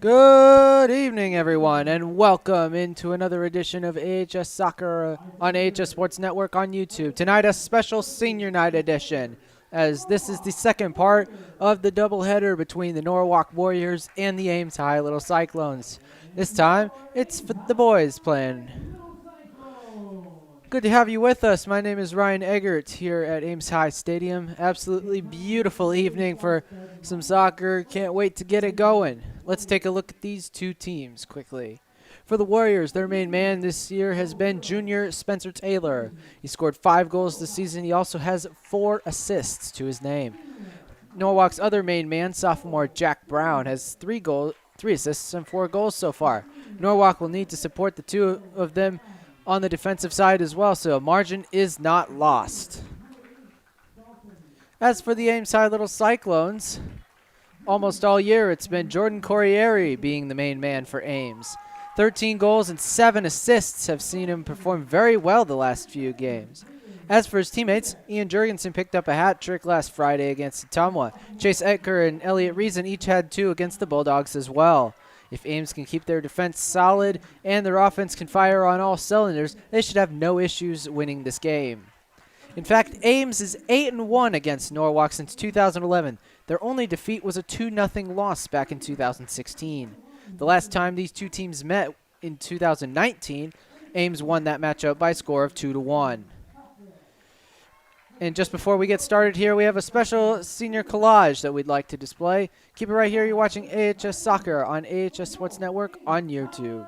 Good evening, everyone, and welcome into another edition of AHS Soccer on AHS Sports Network on YouTube. Tonight, a special Senior Night edition, as this is the second part of the doubleheader between the Norwalk Warriors and the Ames High Little Cyclones. This time, it's for the boys playing. Good to have you with us. My name is Ryan Eggert here at Ames High Stadium. Absolutely beautiful evening for some soccer. Can't wait to get it going. Let's take a look at these two teams quickly. For the Warriors, their main man this year has been junior Spencer Taylor. He scored 5 goals this season. He also has 4 assists to his name. Norwalk's other main man, sophomore Jack Brown, has 3 assists and 4 goals so far. Norwalk will need to support the two of them on the defensive side as well, so a margin is not lost. As for the Ames High Little Cyclones, almost all year it's been Jordan Corriere being the main man for Ames. 13 goals and 7 assists have seen him perform very well the last few games. As for his teammates, Ian Jurgensen picked up a hat trick last Friday against Ottumwa. Chase Etker and Elliot Reason each had 2 against the Bulldogs as well. If Ames can keep their defense solid and their offense can fire on all cylinders, they should have no issues winning this game. In fact, Ames is 8-1 against Norwalk since 2011. Their only defeat was a 2-0 loss back in 2016. The last time these two teams met in 2019, Ames won that matchup by a score of 2-1. And just before we get started here, we have a special senior collage that we'd like to display. Keep it right here. You're watching AHS Soccer on AHS Sports Network on YouTube.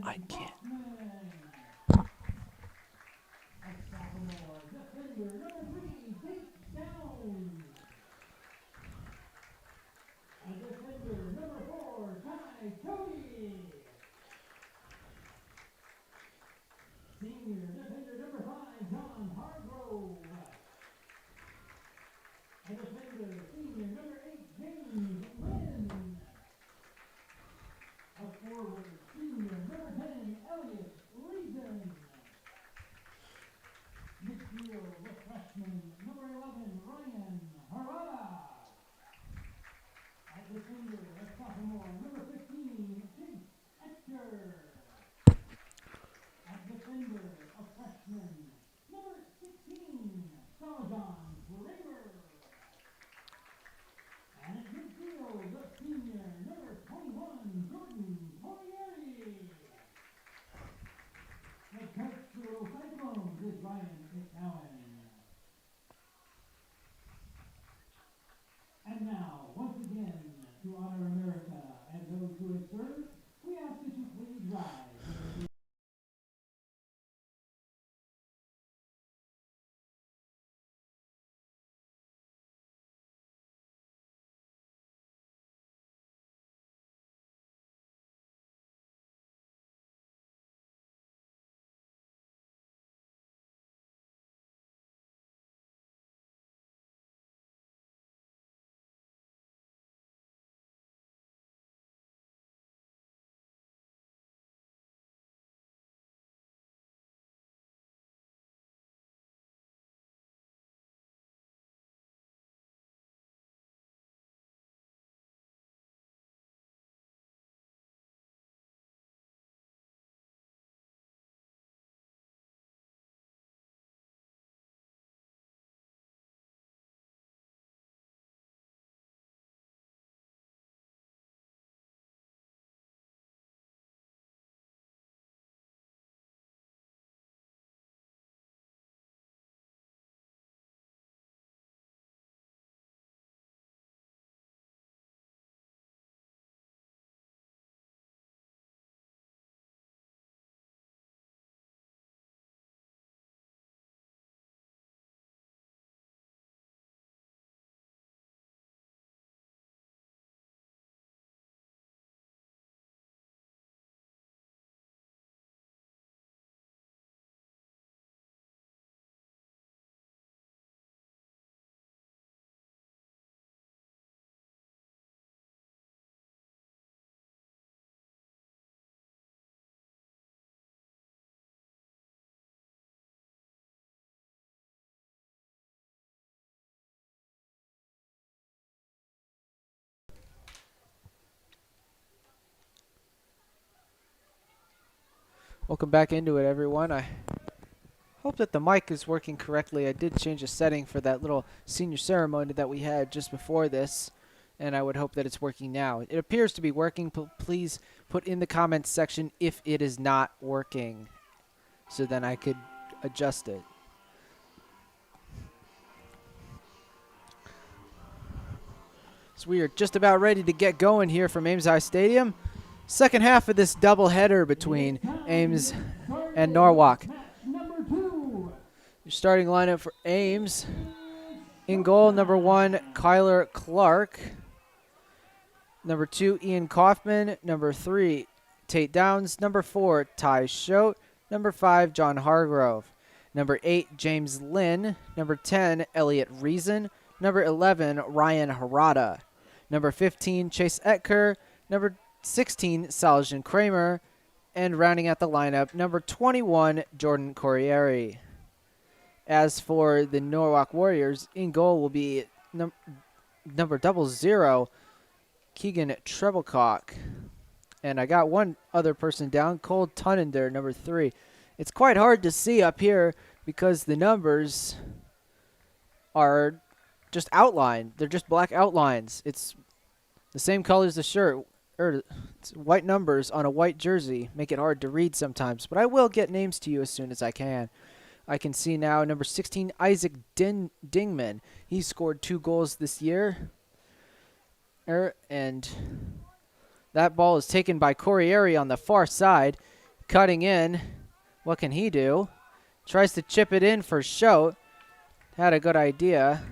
I can't. Welcome back into it, everyone. I hope that the mic is working correctly. I did change a setting for that little senior ceremony that we had just before this, and I would hope that it's working now. It appears to be working. Please put in the comments section if it is not working, so then I could adjust it. So we are just about ready to get going here from Ames High Stadium. Second half of this doubleheader between Ames and Norwalk. Your starting lineup for Ames. In goal, number 1, Kyler Clark. Number 2, Ian Kaufman. Number 3, Tate Downs. Number 4, Ty Schote. Number 5, John Hargrove. Number 8, James Lynn. Number 10, Elliot Reason. Number 11, Ryan Harada. Number 15, Chase Etker. Number 16, Saljan Kramer. And rounding out the lineup, number 21, Jordan Corriere. As for the Norwalk Warriors, in goal will be number 00, Keegan Treblecock. And I got one other person down, Cole Tunnender, number 3. It's quite hard to see up here because the numbers are just outlined. They're just black outlines. It's the same color as the shirt. It's white numbers on a white jersey make it hard to read sometimes, but I will get names to you as soon as I can. I can see now number 16, Isaac Dingman. He scored 2 goals this year. And that ball is taken by Corriere on the far side. Cutting in. What can he do? Tries to chip it in for Schote. Had a good idea,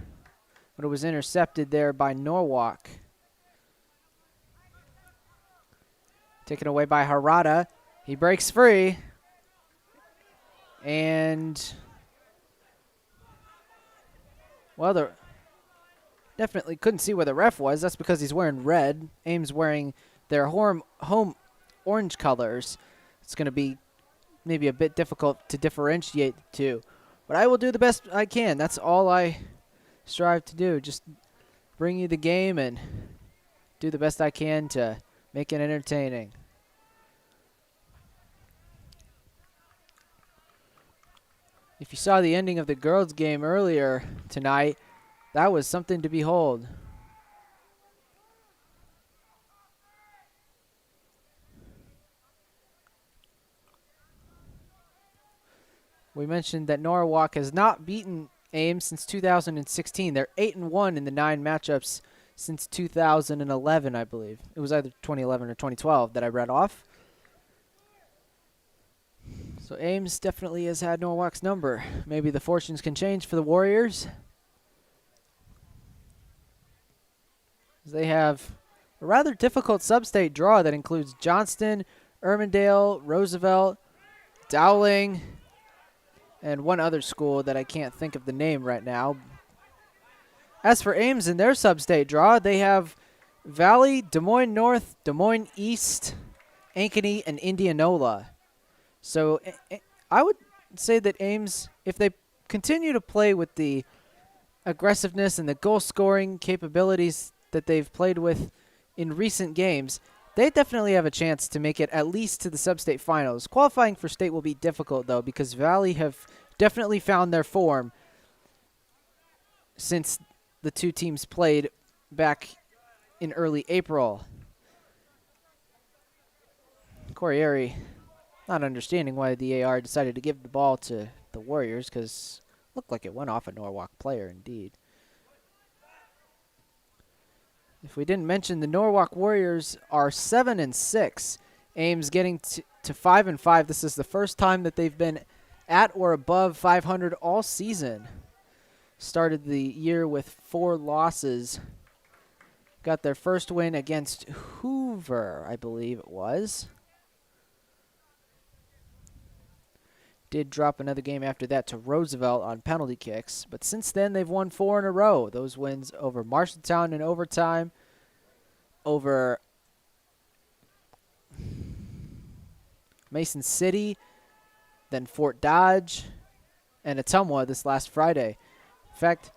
but it was intercepted there by Norwalk. Taken away by Harada. He breaks free. And, well, definitely couldn't see where the ref was. That's because he's wearing red. Ames wearing their home orange colors. It's going to be maybe a bit difficult to differentiate the two. But I will do the best I can. That's all I strive to do. Just bring you the game and do the best I can to make it entertaining. If you saw the ending of the girls' game earlier tonight, that was something to behold. We mentioned that Norwalk has not beaten Ames since 2016. They're 8-1 in the 9 matchups since 2011, I believe. It was either 2011 or 2012 that I read off. So Ames definitely has had Norwalk's number. Maybe the fortunes can change for the Warriors. They have a rather difficult sub-state draw that includes Johnston, Ermindale, Roosevelt, Dowling, and one other school that I can't think of the name right now. As for Ames in their sub-state draw, they have Valley, Des Moines North, Des Moines East, Ankeny, and Indianola. So I would say that Ames, if they continue to play with the aggressiveness and the goal-scoring capabilities that they've played with in recent games, they definitely have a chance to make it at least to the sub-state finals. Qualifying for state will be difficult, though, because Valley have definitely found their form since the two teams played back in early April. Corriere, not understanding why the AR decided to give the ball to the Warriors, because it looked like it went off a Norwalk player indeed. If we didn't mention, the Norwalk Warriors are 7-6. Ames getting to 5-5. This is the first time that they've been at or above 500 all season. Started the year with 4 losses. Got their first win against Hoover, I believe it was. Did drop another game after that to Roosevelt on penalty kicks. But since then, they've won 4 in a row. Those wins over Marshalltown in overtime, over Mason City, then Fort Dodge, and Ottumwa this last Friday. In fact,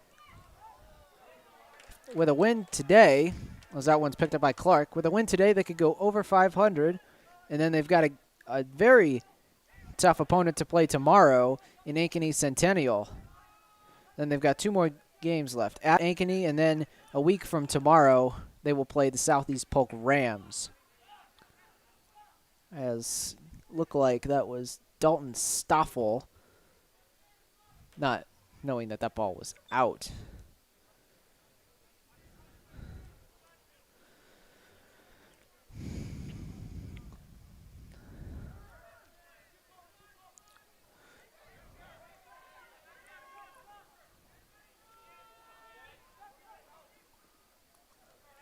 with a win today, as that one's picked up by Clark, with a win today, they could go over 500, and then they've got a very tough opponent to play tomorrow in Ankeny Centennial. Then they've got 2 more games left at Ankeny, and then a week from tomorrow they will play the Southeast Polk Rams. As looked like that was Dalton Stoffel, not knowing that that ball was out.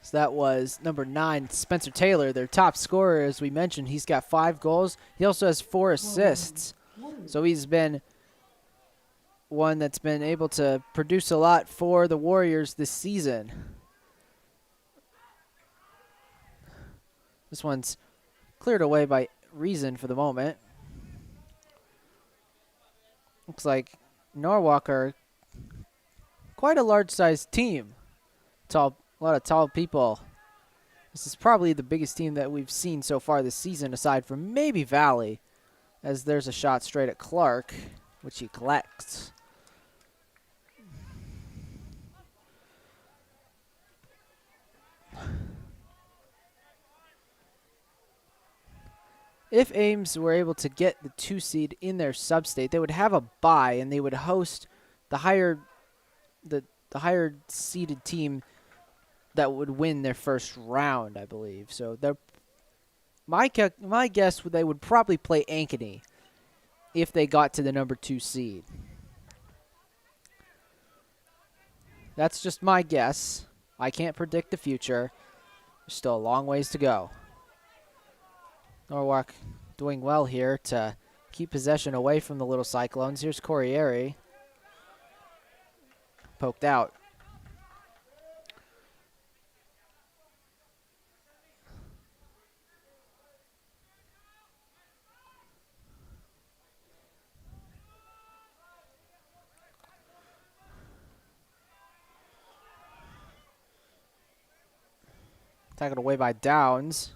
So that was number 9, Spencer Taylor, their top scorer. As we mentioned, he's got 5 goals. He also has 4 assists. So he's been one that's been able to produce a lot for the Warriors this season. This one's cleared away by Reason for the moment. Looks like Norwalk are quite a large-sized team. A lot of tall people. This is probably the biggest team that we've seen so far this season, aside from maybe Valley, as there's a shot straight at Clark, which he collects. If Ames were able to get the 2 seed in their sub-state, they would have a bye, and they would host the higher seeded team that would win their first round, I believe. So my guess they would probably play Ankeny if they got to the number 2 seed. That's just my guess. I can't predict the future. There's still a long ways to go. Norwalk doing well here to keep possession away from the little Cyclones. Here's Corriere. Poked out. Tackled away by Downs.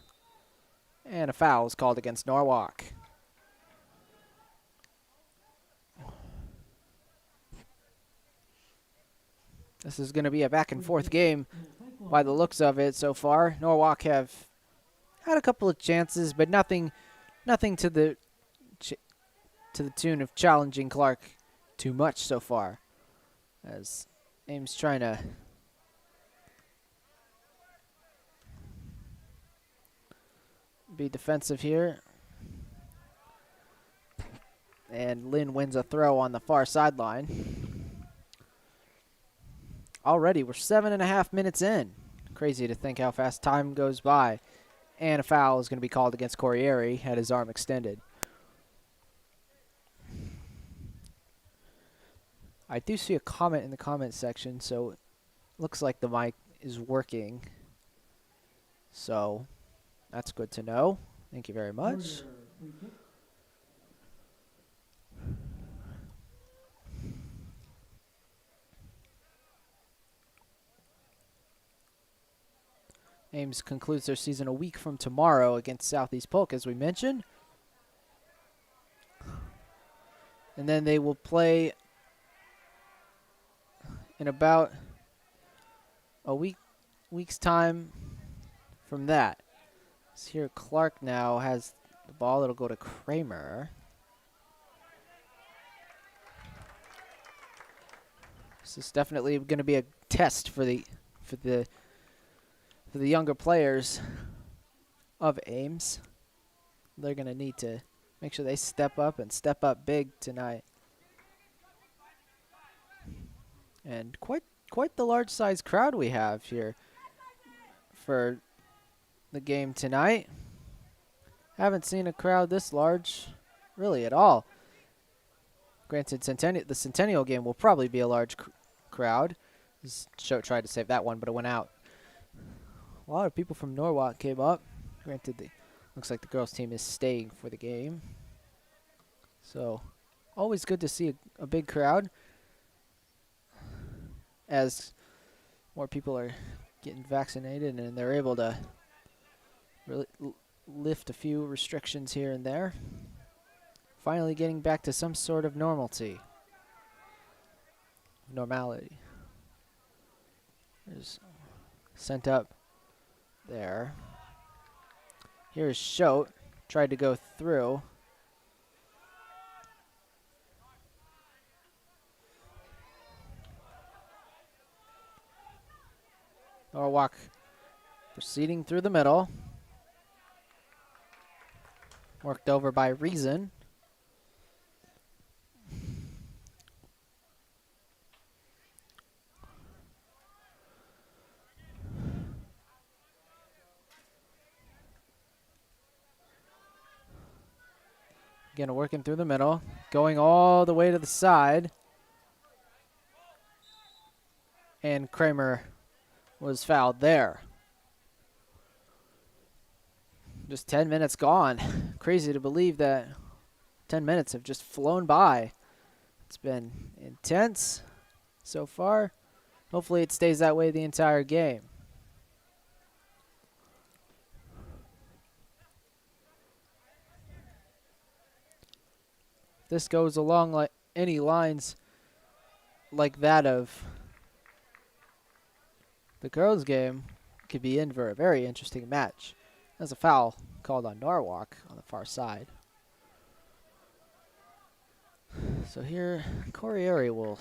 And a foul is called against Norwalk. This is going to be a back and forth game by the looks of it so far. Norwalk have had a couple of chances, but nothing to the tune of challenging Clark too much so far. As Ames trying to be defensive here. And Lynn wins a throw on the far sideline. Already, we're 7.5 minutes in. Crazy to think how fast time goes by. And a foul is going to be called against Corriere. Had his arm extended. I do see a comment in the comment section, so it looks like the mic is working. So that's good to know. Thank you very much. Ames concludes their season a week from tomorrow against Southeast Polk, as we mentioned. And then they will play in about a week's time from that. So here Clark now has the ball. It'll go to Kramer. This is definitely going to be a test for the younger players of Ames. They're going to need to make sure they step up and step up big tonight. And quite the large size crowd we have here for the game tonight. Haven't seen a crowd this large really at all. Granted, the Centennial game will probably be a large crowd. This show tried to save that one, but it went out. A lot of people from Norwalk came up. Granted, looks like the girls' team is staying for the game. So, always good to see a big crowd as more people are getting vaccinated and they're able to really lift a few restrictions here and there finally getting back to some sort of normality. Normality. There's sent up there. Here's Shote. Tried to go through. Norwalk proceeding through the middle. Worked over by Reason. Again, working through the middle. Going all the way to the side. And Kramer was fouled there. Just 10 minutes gone. Crazy to believe that 10 minutes have just flown by. It's been intense so far. Hopefully it stays that way the entire game. If this goes along like any lines like that of the girls' game, could be in for a very interesting match. There's a foul called on Norwalk on the far side. So here, Corriere will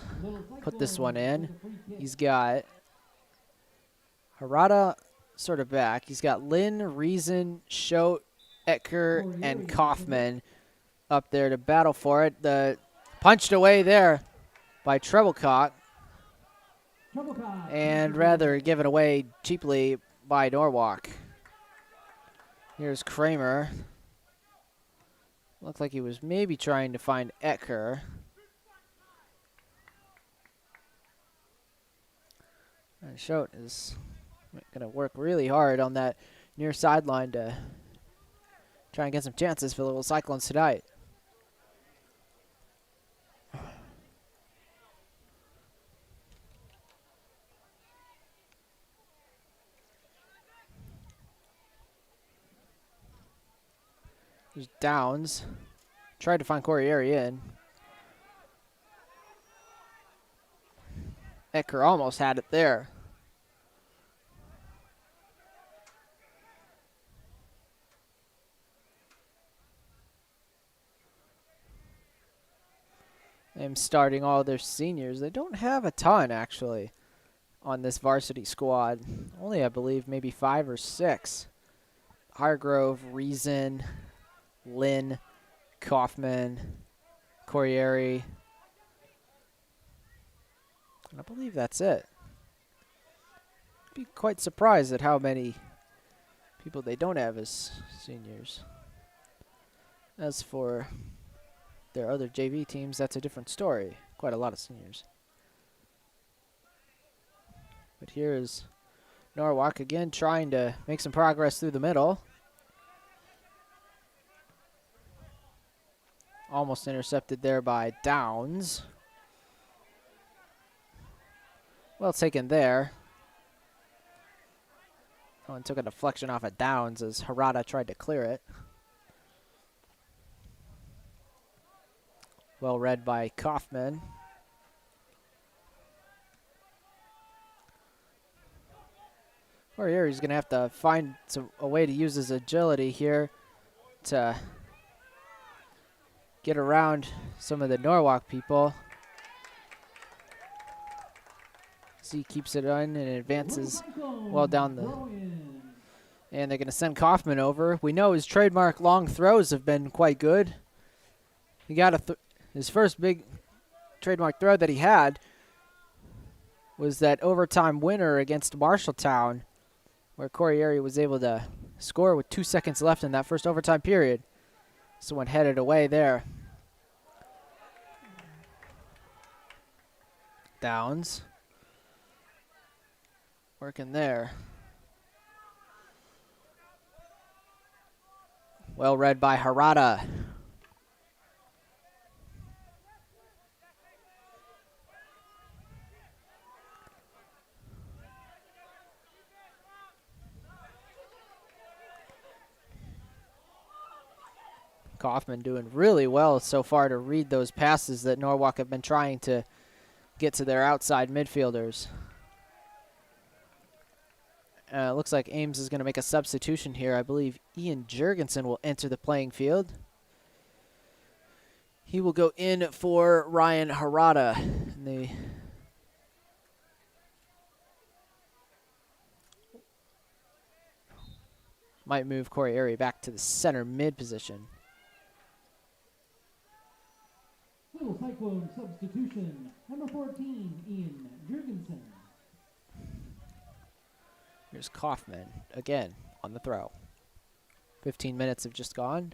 put this one in. He's got Harada sort of back. He's got Lynn, Reason, Shote, Etker, and Kaufman up there to battle for it. The punched away there by Treblecock. And rather given away cheaply by Norwalk. Here's Kramer. Looked like he was maybe trying to find Etker. And Shote is going to work really hard on that near sideline to try and get some chances for the little Cyclones tonight. There's Downs. Tried to find Corriere in. Etker almost had it there. Ames starting all their seniors. They don't have a ton, actually, on this varsity squad. Only, I believe, maybe 5 or 6. Hargrove, Reason, Lynn, Kaufman, Corriere. And I believe that's it. Be quite surprised at how many people they don't have as seniors. As for their other JV teams, that's a different story. Quite a lot of seniors. But here is Norwalk again trying to make some progress through the middle. Almost intercepted there by Downs. Well taken there. Oh, and took a deflection off of Downs as Harada tried to clear it. Well read by Kaufman. Corriere is going to have to find a way to use his agility here to get around some of the Norwalk people. He keeps it on and advances well down the... And they're going to send Kaufman over. We know his trademark long throws have been quite good. He got his first big trademark throw that he had was that overtime winner against Marshalltown, where Corriere was able to score with 2 seconds left in that first overtime period. Someone headed away there. Downs. Working there. Well read by Harada. Kaufman doing really well so far to read those passes that Norwalk have been trying to get to their outside midfielders. Looks like Ames is going to make a substitution here. I believe Ian Jurgensen will enter the playing field. He will go in for Ryan Harada. And they might move Corey Airy back to the center mid position. Little Cyclone substitution, number 14, Ian Jurgensen. Here's Kaufman again on the throw. 15 minutes have just gone.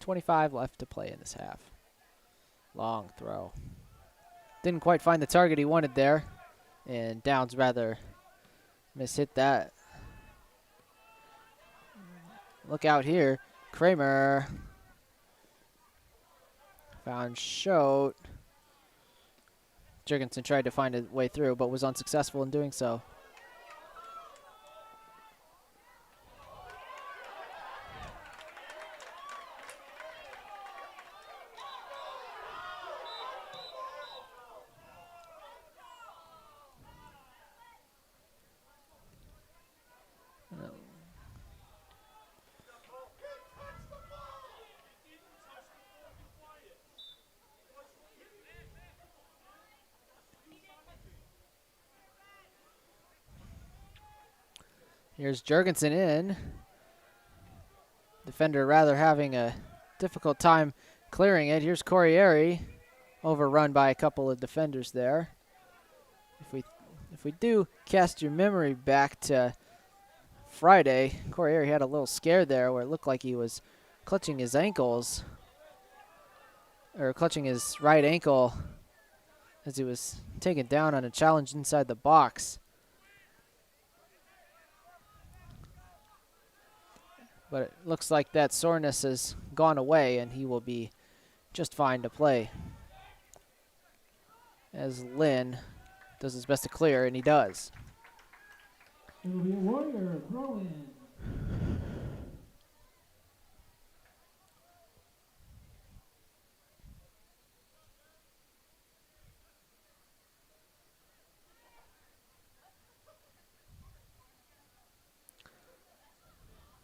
25 left to play in this half. Long throw. Didn't quite find the target he wanted there. And Downs rather mishit that. Look out here. Kramer found Schote. Jurgensen tried to find a way through, but was unsuccessful in doing so. Here's Jurgensen in. Defender rather having a difficult time clearing it. Here's Corey Airy, overrun by a couple of defenders there. If we do cast your memory back to Friday, Corey Airy had a little scare there where it looked like he was clutching his ankles, or clutching his right ankle as he was taken down on a challenge inside the box. But it looks like that soreness has gone away, and he will be just fine to play. As Lynn does his best to clear, and he does. It'll be a Warrior throw-in.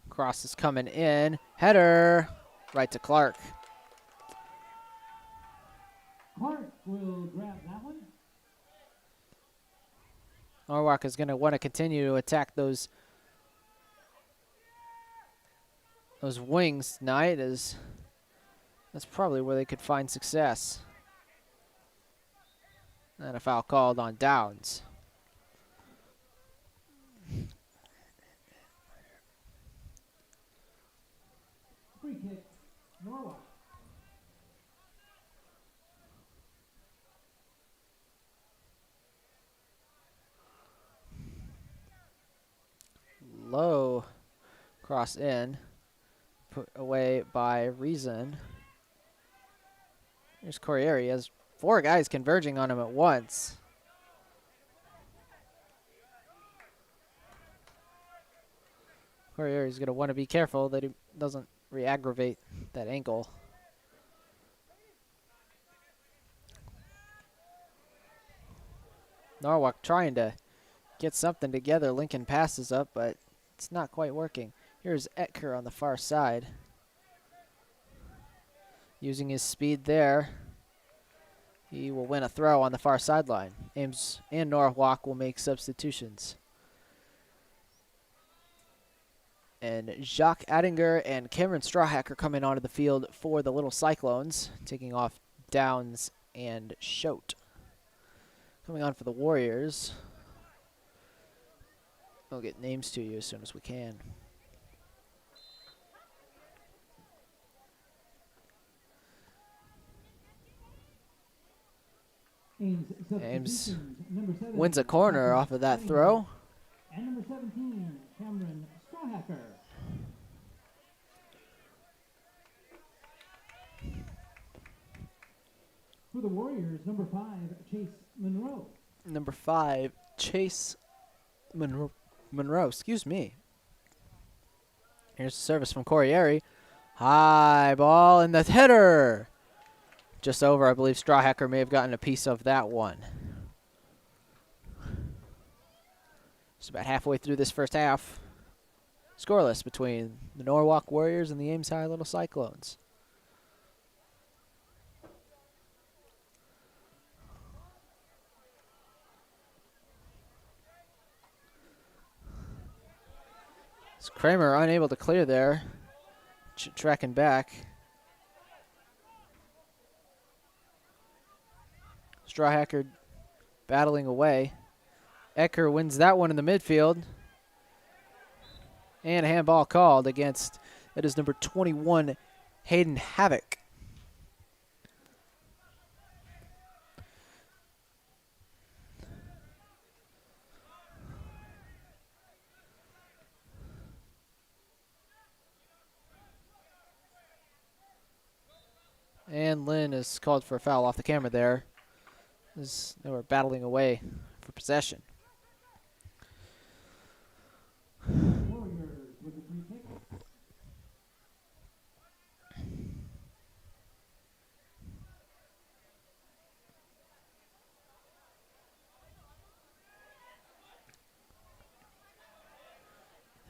Cross is coming in. Header. Right to Clark. Clark will grab that one. Norwalk is going to want to continue to attack those wings tonight, as that's probably where they could find success. And a foul called on Downs. Free kick, Norwalk. Low cross in, put away by Reason. Here's Corey Airy. He has 4 guys converging on him at once. Corey Airy is going to want to be careful that he doesn't re-aggravate that ankle. Norwalk trying to get something together. Lincoln passes up, but it's not quite working. Here's Etker on the far side, using his speed there. He will win a throw on the far sideline. Ames and Norwalk will make substitutions. And Jacques Attinger and Cameron Strawhacker coming onto the field for the Little Cyclones, taking off Downs and Schote. Coming on for the Warriors. We'll get names to you as soon as we can. Ames wins a corner off of that throw. And number 17, Cameron Strawhacker. For the Warriors, number 5, Chase Monroe. Number 5, Chase Monroe, excuse me. Here's the service from Corey Airy. High ball and the hitter. Just over. I believe Strawhacker may have gotten a piece of that one. Just about halfway through this first half. Scoreless between the Norwalk Warriors and the Ames High Little Cyclones. It's Kramer unable to clear there. Tracking back. Strawhacker battling away. Ecker wins that one in the midfield. And a handball called against, it is number 21, Hayden Havoc. And Lynn is called for a foul off the camera there, as they were battling away for possession. Warriors with a free kick.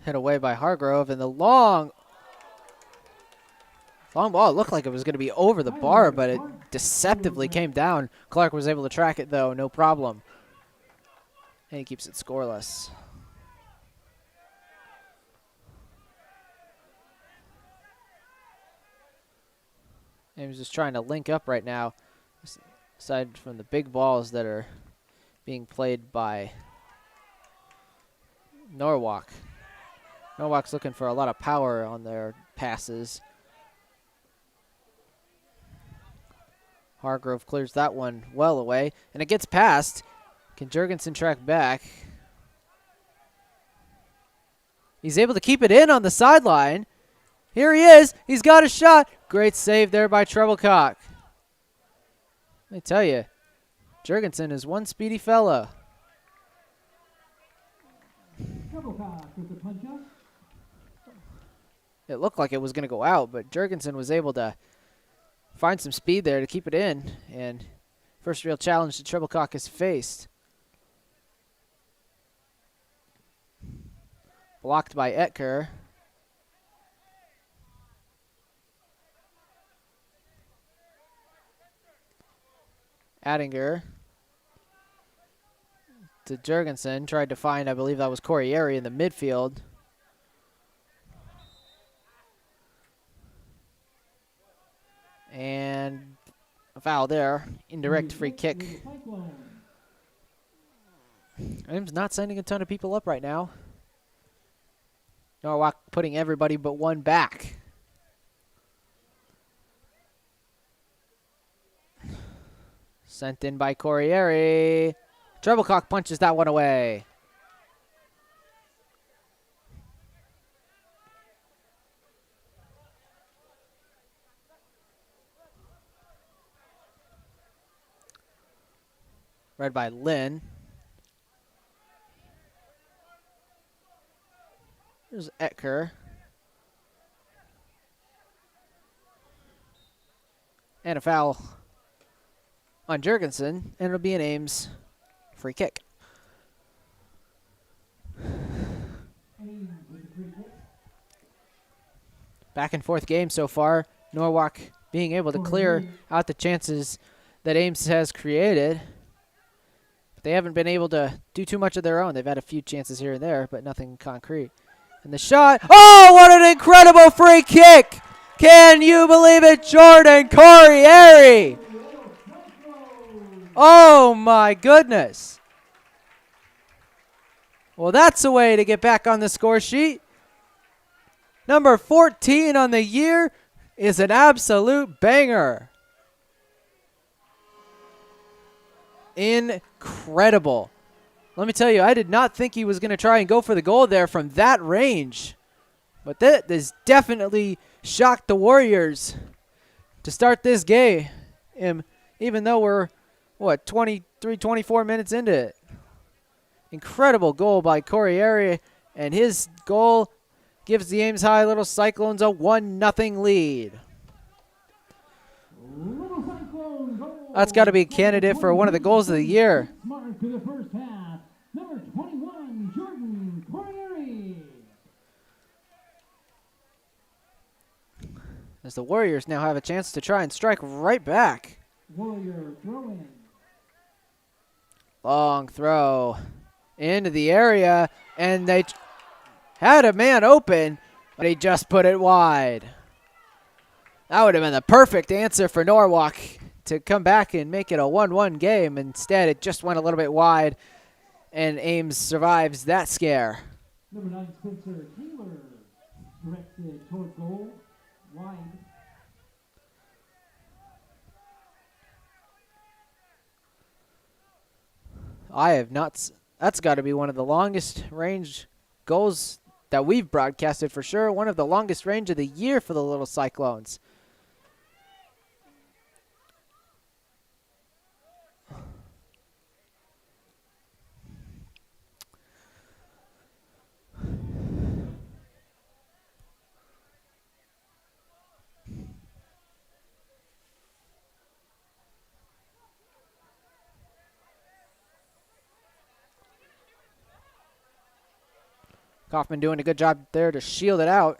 Hit away by Hargrove, and the long ball, it looked like it was going to be over the bar, but it deceptively came down. Clark was able to track it, though, no problem. And he keeps it scoreless. Ames just trying to link up right now, aside from the big balls that are being played by Norwalk. Norwalk's looking for a lot of power on their passes. Hargrove clears that one well away, and it gets past. Can Jurgensen track back? He's able to keep it in on the sideline. Here he is. He's got a shot. Great save there by Treblecock. Let me tell you, Jurgensen is one speedy fellow. Treblecock with the punch out. It looked like it was going to go out, but Jurgensen was able to find some speed there to keep it in. And first real challenge that Treblecock has faced. Blocked by Etker. Attinger to Jurgensen. Tried to find, I believe that was Corriere in the midfield. And a foul there. Indirect free kick. Ames not sending a ton of people up right now. Norwalk putting everybody but one back. Sent in by Corriere. Treblecock punches that one away. Read by Lynn. There's Etker. And a foul on Jurgensen, and it'll be an Ames free kick. Back and forth game so far. Norwalk being able to clear out the chances that Ames has created. But they haven't been able to do too much of their own. They've had a few chances here and there, but nothing concrete. And the shot. Oh, what an incredible free kick! Can you believe it? Jordan Corriere! Oh, my goodness. Well, that's a way to get back on the score sheet. Number 14 on the year is an absolute banger. Incredible. Let me tell you, I did not think he was going to try and go for the goal there from that range. But that has definitely shocked the Warriors to start this game, even though we're, 23, 24 minutes into it. Incredible goal by Corriere, and his goal gives the Ames High Little Cyclones a 1-0 lead. Little Cyclone goal. That's got to be a candidate for one of the goals of the year. Mark for the first half. Number 21, Jordan Corriere. As the Warriors now have a chance to try and strike right back. Warrior throw-in. Long throw into the area, and they had a man open, but he just put it wide. That would have been the perfect answer for Norwalk to come back and make it a 1-1 game. Instead, it just went a little bit wide, and Ames survives that scare. Number 9, Spencer Taylor. Directed toward goal. Wide. I have not. That's got to be one of the longest range goals that we've broadcasted for sure. One of the longest range of the year for the Little Cyclones. Kaufman doing a good job there to shield it out.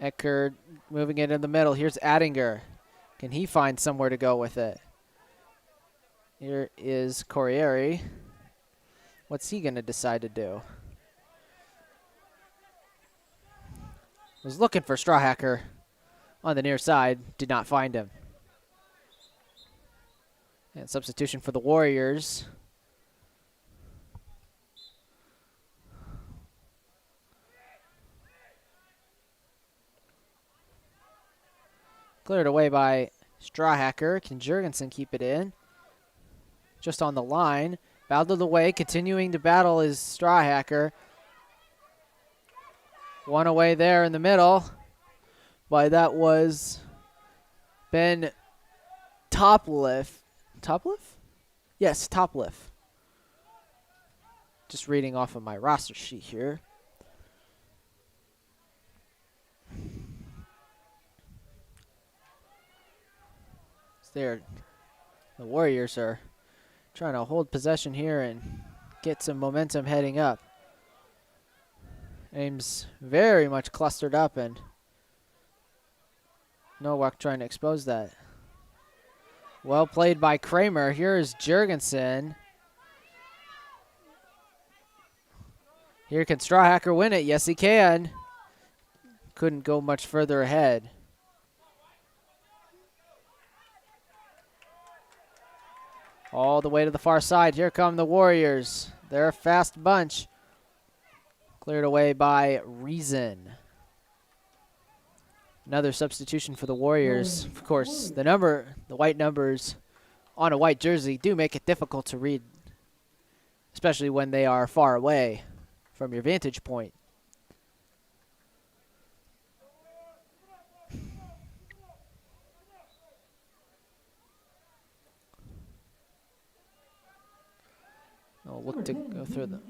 Eckert moving it in the middle. Here's Addinger. Can he find somewhere to go with it? Here is Corriere. What's he going to decide to do? Was looking for Strawhacker on the near side. Did not find him. And substitution for the Warriors. Cleared away by Strawhacker. Can Jurgensen keep it in? Just on the line. Battled away. Continuing to battle is Strawhacker. One away there in the middle. But that was Ben Topliff. Topliff? Yes, Topliff. Just reading off of my roster sheet here. There, the Warriors are trying to hold possession here and get some momentum heading up. Ames very much clustered up, and Norwalk trying to expose that. Well played by Kramer. Here is Jurgensen. Here, can Strawhacker win it? Yes, he can. Couldn't go much further ahead. All the way to the far side. Here come the Warriors. They're a fast bunch. Cleared away by Reason. Another substitution for the Warriors. Of course, the white numbers on a white jersey do make it difficult to read, especially when they are far away from your vantage point. I'll look to go through them.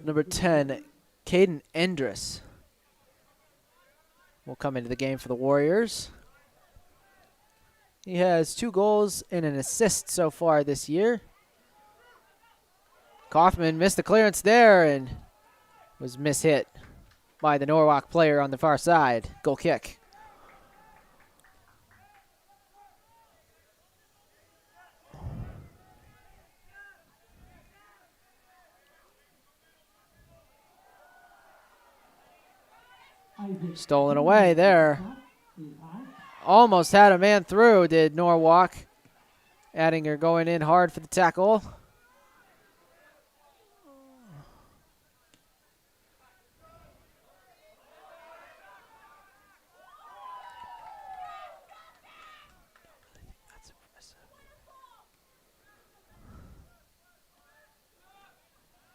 Number 10, Caden Endress will come into the game for the Warriors. He has 2 goals and an assist so far this year. Kaufman missed the clearance there and was mishit by the Norwalk player on the far side. Goal kick. Stolen away there. Almost had a man through, did Norwalk. Addinger going in hard for the tackle.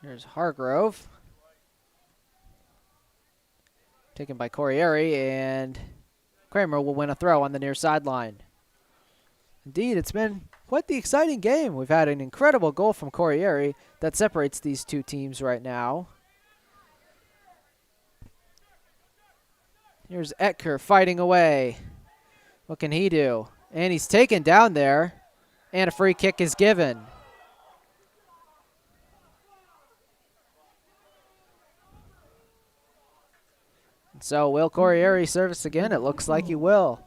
Here's Hargrove. Taken by Corriere, and Kramer will win a throw on the near sideline. Indeed, it's been quite the exciting game. We've had an incredible goal from Corriere that separates these two teams right now. Here's Etker fighting away. What can he do? And he's taken down there. And a free kick is given. So will Corriere service again? It looks like he will.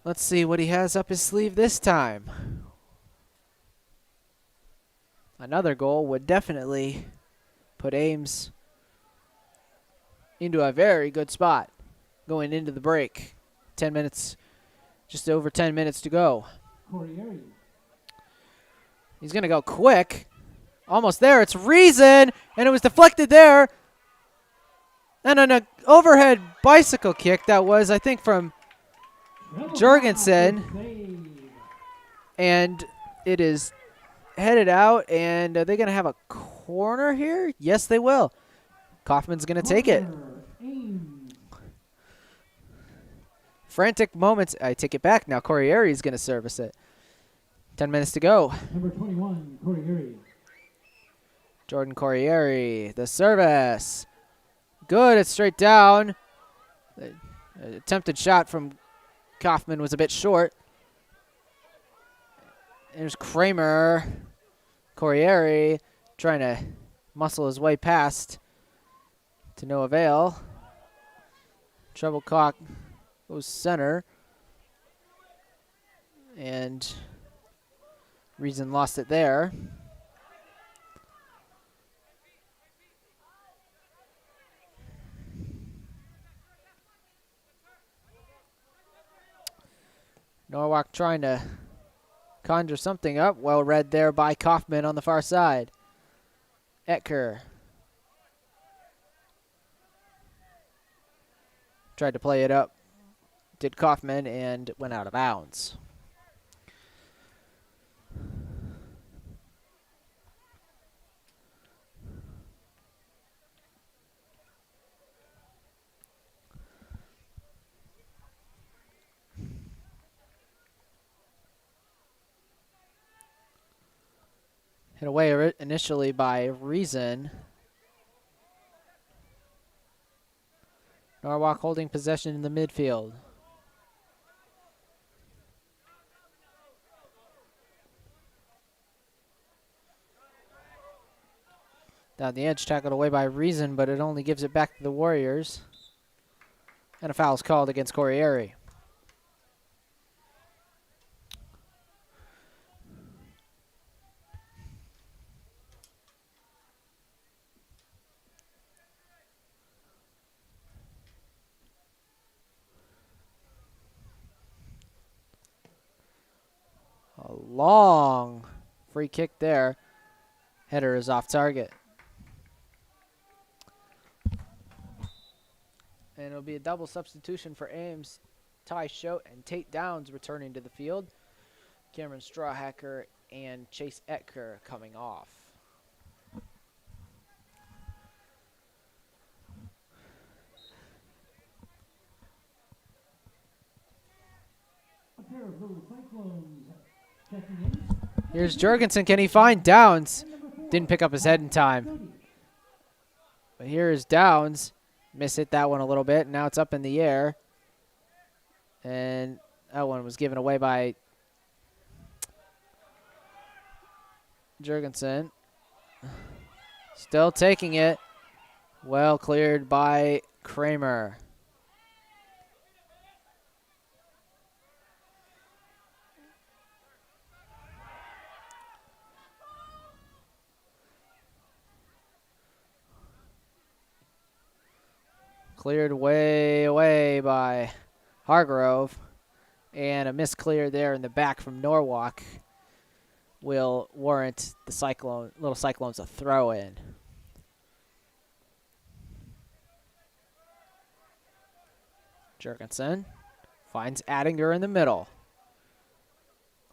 Let's see what he has up his sleeve this time. Another goal would definitely put Ames into a very good spot going into the break. 10 minutes, just over 10 minutes to go. Corriere. He's going to go quick. Almost there. It's Reason, and it was deflected there. And an overhead bicycle kick that was, I think, from Jorgensen. And it is headed out, and are they going to have a corner here? Yes, they will. Kaufman's going to take it. Frantic moments. I take it back now. Corriere is going to service it. 10 minutes to go. Number 21, Corriere. Jordan Corriere, the service. Good, it's straight down. The attempted shot from Kaufman was a bit short. There's Kramer. Corriere trying to muscle his way past to no avail. Treble cock goes center. And Reason lost it there. Norwalk trying to conjure something up. Well read there by Kaufman on the far side. Etker tried to play it up. Did Kaufman and went out of bounds. Hit away initially by Reason. Norwalk holding possession in the midfield. Down the edge, tackled away by Reason, but it only gives it back to the Warriors. And a foul is called against Corriere. A long free kick there. Header is off target. And it'll be a double substitution for Ames. Ty Schote and Tate Downs returning to the field. Cameron Strawhacker and Chase Etker coming off. A pair of little Cyclones checking in. Here's Jorgensen. Can he find Downs? Didn't pick up his head in time. But here is Downs. Hit that one a little bit. Now it's up in the air. And that one was given away by Jorgensen. Still taking it. Well cleared by Kramer. Cleared way away by Hargrove. And a misclear there in the back from Norwalk will warrant the Little Cyclones a throw in. Jorgensen finds Attinger in the middle.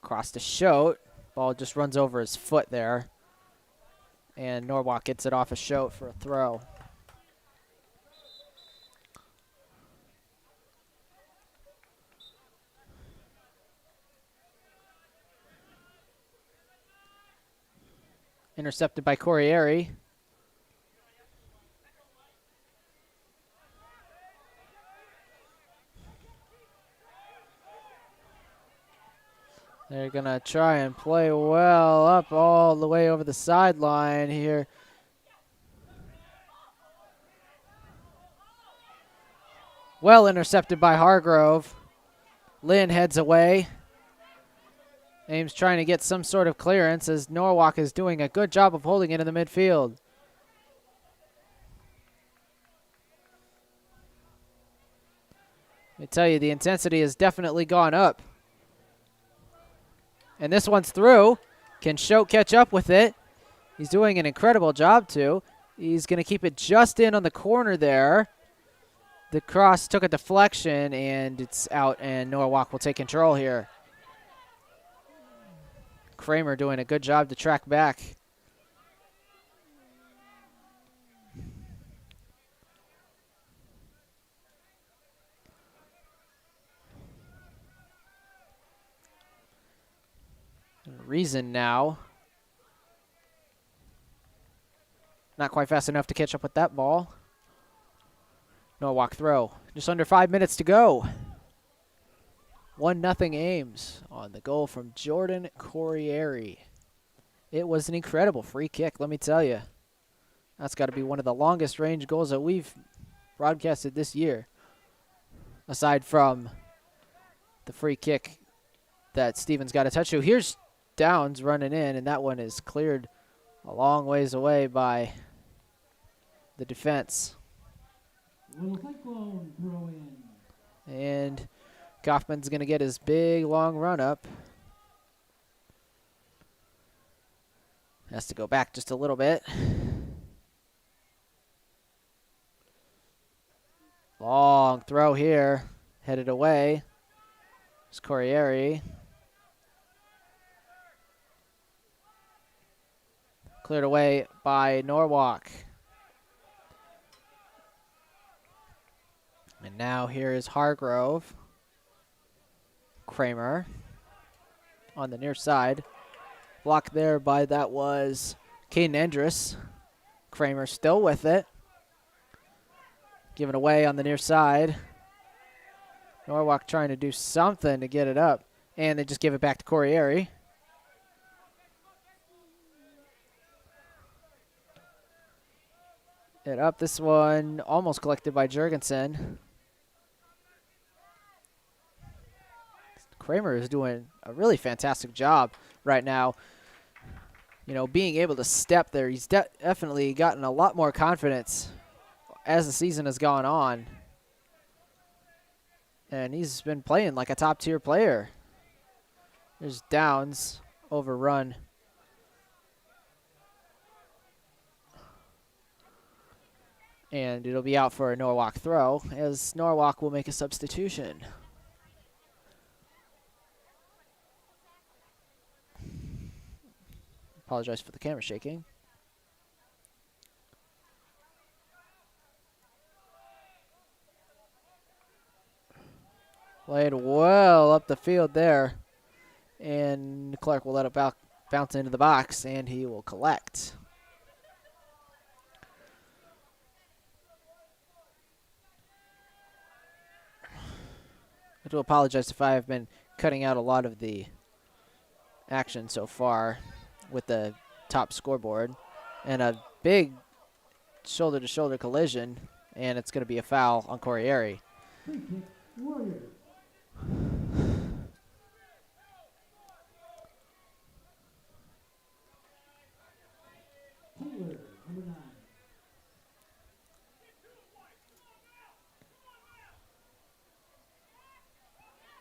Across to Schote. Ball just runs over his foot there. And Norwalk gets it off of Schote for a throw. Intercepted by Corriere. They're going to try and play well up all the way over the sideline here. Well intercepted by Hargrove. Lynn heads away. Ames trying to get some sort of clearance as Norwalk is doing a good job of holding it in the midfield. I tell you, the intensity has definitely gone up. And this one's through. Can Schote catch up with it? He's doing an incredible job, too. He's going to keep it just in on the corner there. The cross took a deflection, and it's out, and Norwalk will take control here. Kramer doing a good job to track back. Reason now. Not quite fast enough to catch up with that ball. Norwalk throw. Just under 5 minutes to go. 1-0 Ames on the goal from Jordan Corriere. It was an incredible free kick, let me tell you. That's got to be one of the longest range goals that we've broadcasted this year. Aside from the free kick that Stevens got a touch to. Here's Downs running in, and that one is cleared a long ways away by the defense. Little Cyclone throw in. And Kaufman's going to get his big, long run up. Has to go back just a little bit. Long throw here. Headed away. It's Corriere. Cleared away by Norwalk. And now here is Hargrove. Kramer on the near side. Blocked there by, that was Caden Endress. Kramer still with it. Given away on the near side. Norwalk trying to do something to get it up. And they just give it back to Corriere. It up, this one almost collected by Jurgensen. Kramer is doing a really fantastic job right now. You know, being able to step there. He's definitely gotten a lot more confidence as the season has gone on. And he's been playing like a top-tier player. There's Downs, overrun. And it'll be out for a Norwalk throw, as Norwalk will make a substitution. Apologize for the camera shaking. Played well up the field there. And Clark will let it bounce into the box, and he will collect. I do apologize if I have been cutting out a lot of the action so far with the top scoreboard. And a big shoulder-to-shoulder collision, and it's going to be a foul on Corriere. Free kick, Warriors. Taylor, number 9.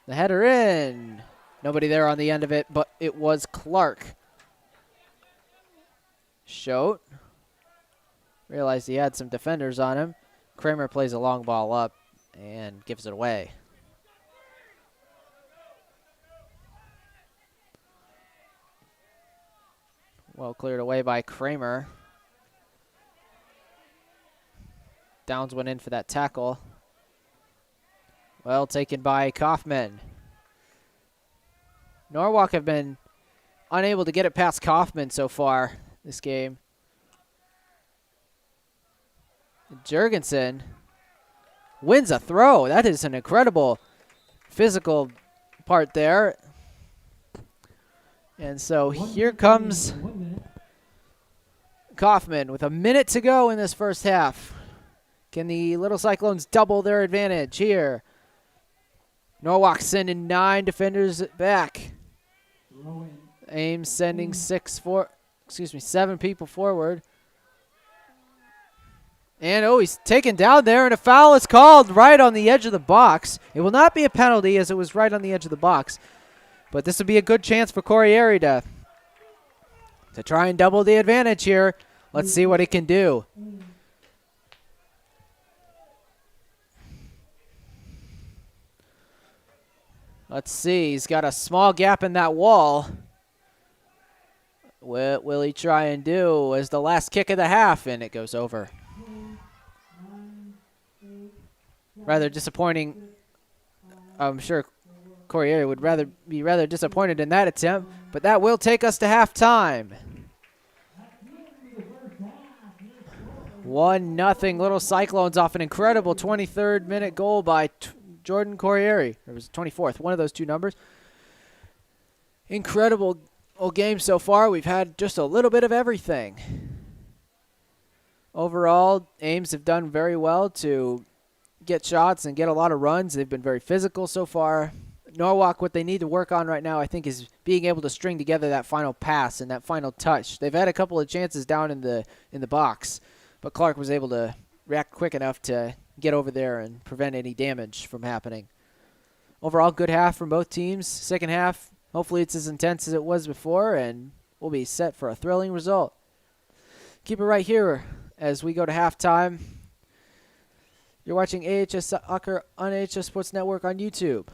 The header in. Nobody there on the end of it, but it was Clark. Schote realized he had some defenders on him. Kramer plays a long ball up and gives it away. Well cleared away by Kramer. Downs went in for that tackle. Well taken by Kaufman. Norwalk have been unable to get it past Kaufman so far this game. Jurgensen wins a throw. That is an incredible physical part there. And so One here minute comes remaining, 1 minute. Kaufman with a minute to go in this first half. Can the Little Cyclones double their advantage here? Norwalk sending 9 defenders back. Throw in. Ames sending 7 people forward. And he's taken down there, and a foul is called right on the edge of the box. It will not be a penalty as it was right on the edge of the box. But this would be a good chance for Corriere to try and double the advantage here. Let's see what he can do. Let's see. He's got a small gap in that wall. What will he try and do as the last kick of the half? And it goes over. Rather disappointing. I'm sure Corriere would be rather disappointed in that attempt, but that will take us to halftime. 1-0 Little Cyclones off an incredible 23rd minute goal by Jordan Corriere. Or was it 24th? One of those two numbers. Incredible game so far. We've had just a little bit of everything. Overall, Ames have done very well to get shots and get a lot of runs. They've been very physical so far. Norwalk, what they need to work on right now, I think, is being able to string together that final pass and that final touch. They've had a couple of chances down in the box, but Clark was able to react quick enough to get over there and prevent any damage from happening. Overall, good half from both teams. Second half, hopefully it's as intense as it was before, and we'll be set for a thrilling result. Keep it right here as we go to halftime. You're watching AHS Soccer on AHS Sports Network on YouTube.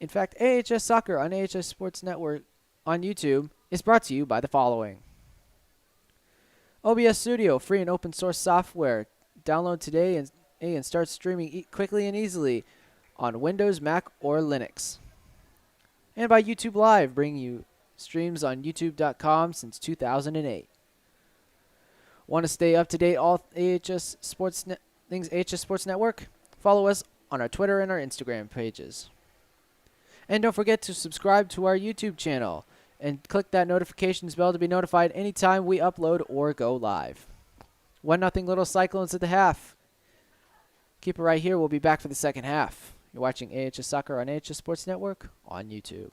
In fact, AHS Soccer on AHS Sports Network on YouTube is brought to you by the following. OBS Studio, free and open source software. Download today and start streaming quickly and easily on Windows, Mac, or Linux. And by YouTube Live, bringing you streams on youtube.com since 2008. Want to stay up to date all AHS Sports things AHS Sports Network? Follow us on our Twitter and our Instagram pages. And don't forget to subscribe to our YouTube channel and click that notifications bell to be notified anytime we upload or go live. 1-0 Little Cyclones at the half. Keep it right here. We'll be back for the second half. You're watching AHS Soccer on AHS Sports Network on YouTube.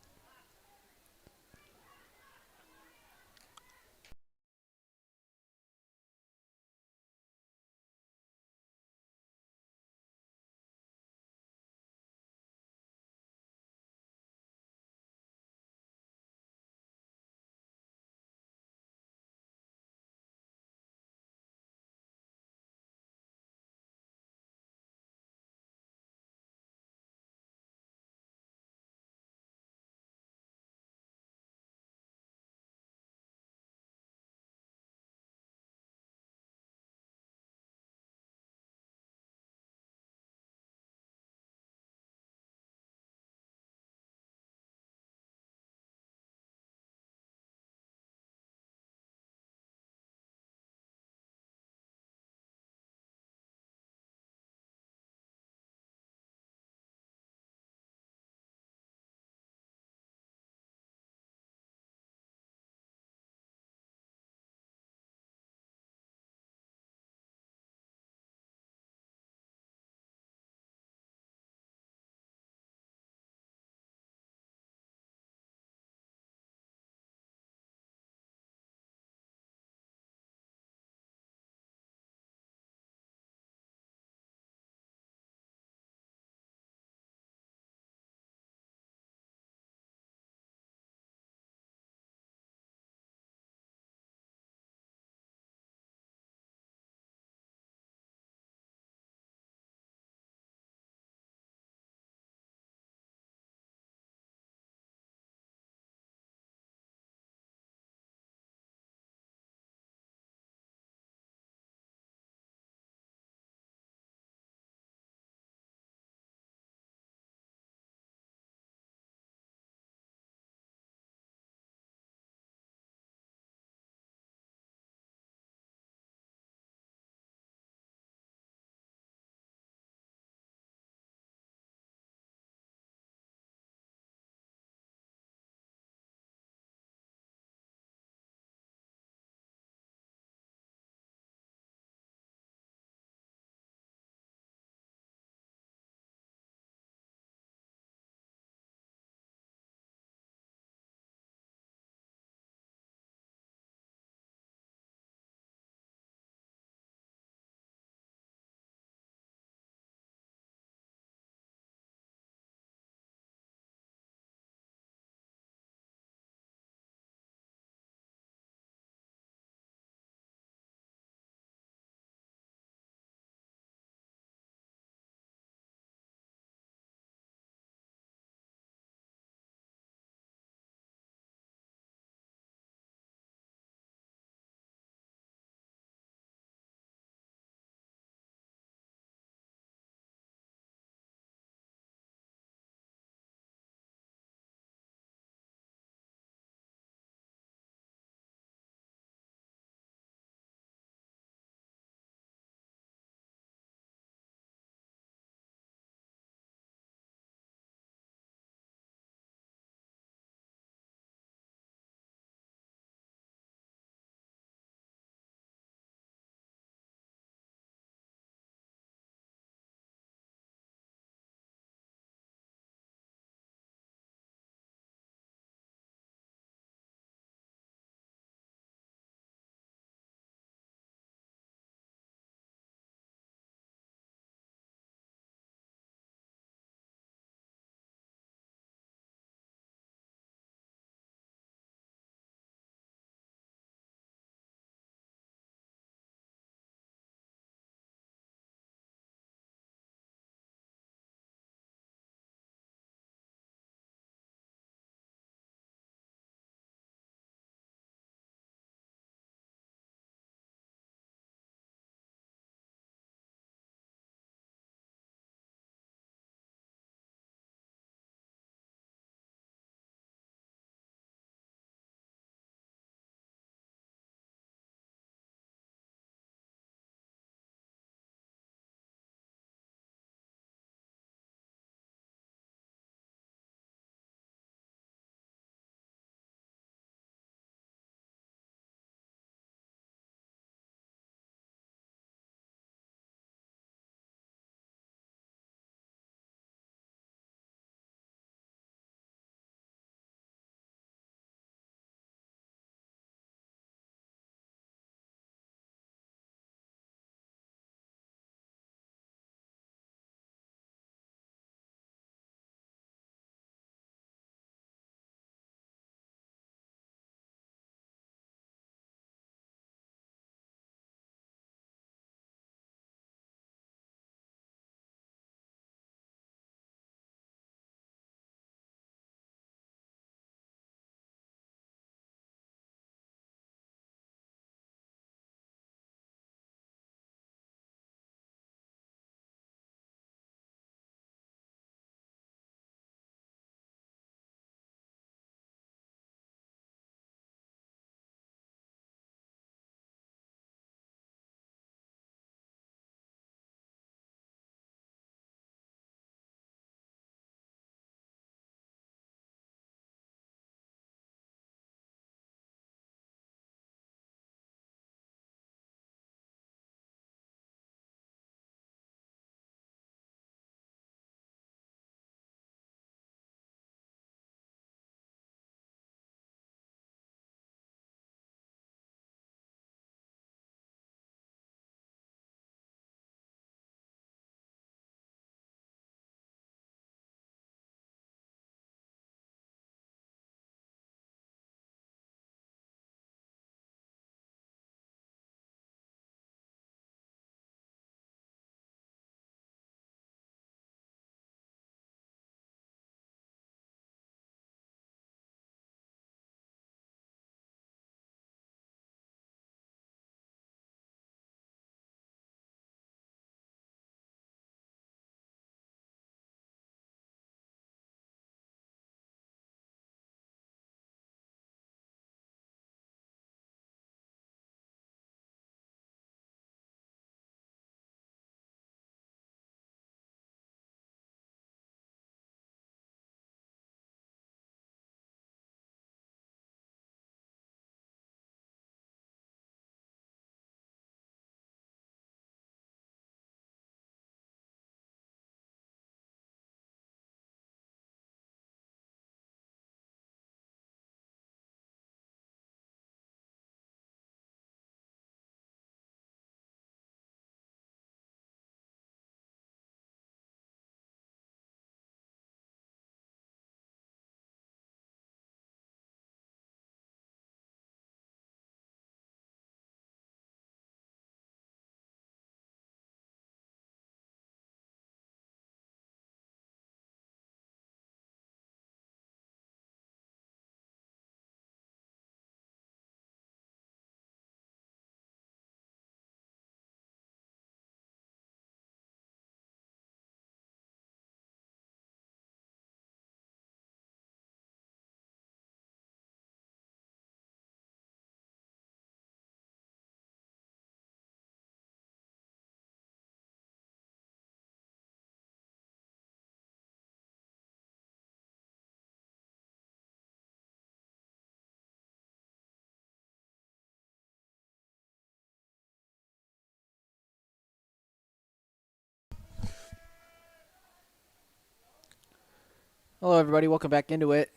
Hello, everybody. Welcome back into it.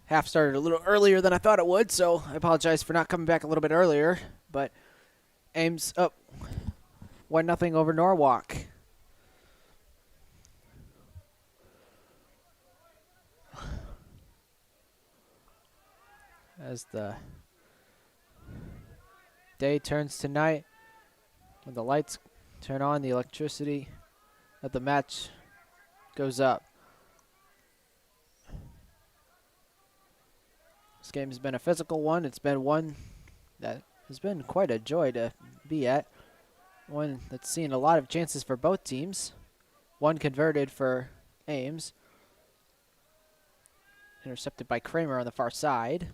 Half started a little earlier than I thought it would, so I apologize for not coming back a little bit earlier. But Ames up 1-0 over Norwalk. As the day turns to night, when the lights turn on, the electricity of the match goes up. This game has been a physical one. It's been one that has been quite a joy to be at. One that's seen a lot of chances for both teams. One converted for Ames. Intercepted by Kramer on the far side.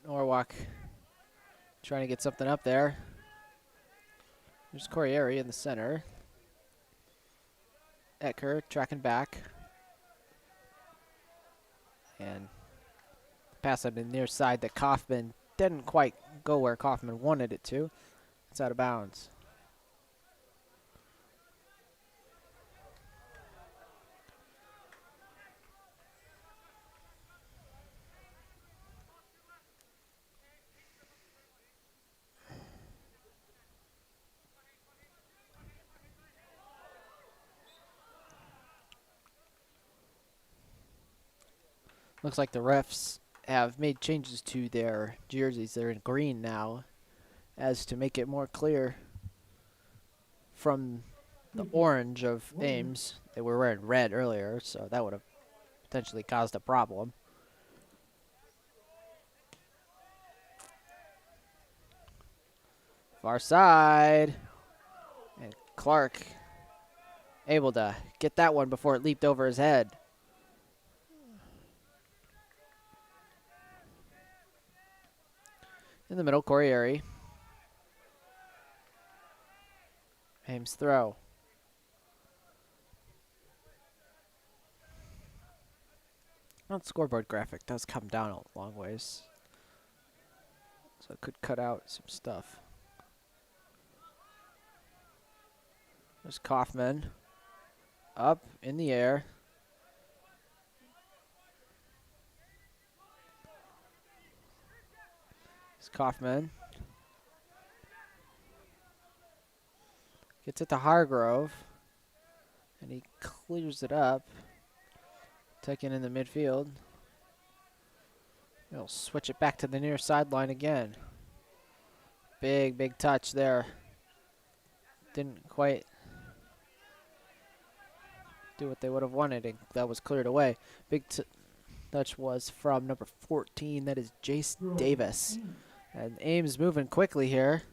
Norwalk trying to get something up there. There's Corriere in the center. Etker tracking back. And pass on the near side that Kaufman didn't quite go where Kaufman wanted it to. It's out of bounds. Looks like the refs have made changes to their jerseys. They're in green now, as to make it more clear from the orange of Ames. They were wearing red earlier, so that would have potentially caused a problem. Far side. And Clark able to get that one before it leaped over his head. In the middle, Corriere. Ames throw. That scoreboard graphic does come down a long ways, so it could cut out some stuff. There's Kaufman. Up in the air. It's Kaufman. Gets it to Hargrove. And he clears it up. Taken in the midfield. He'll switch it back to the near sideline again. Big touch there. Didn't quite do what they would have wanted, and that was cleared away. Big touch was from number 14. That is Jace Davis. And Ames moving quickly here.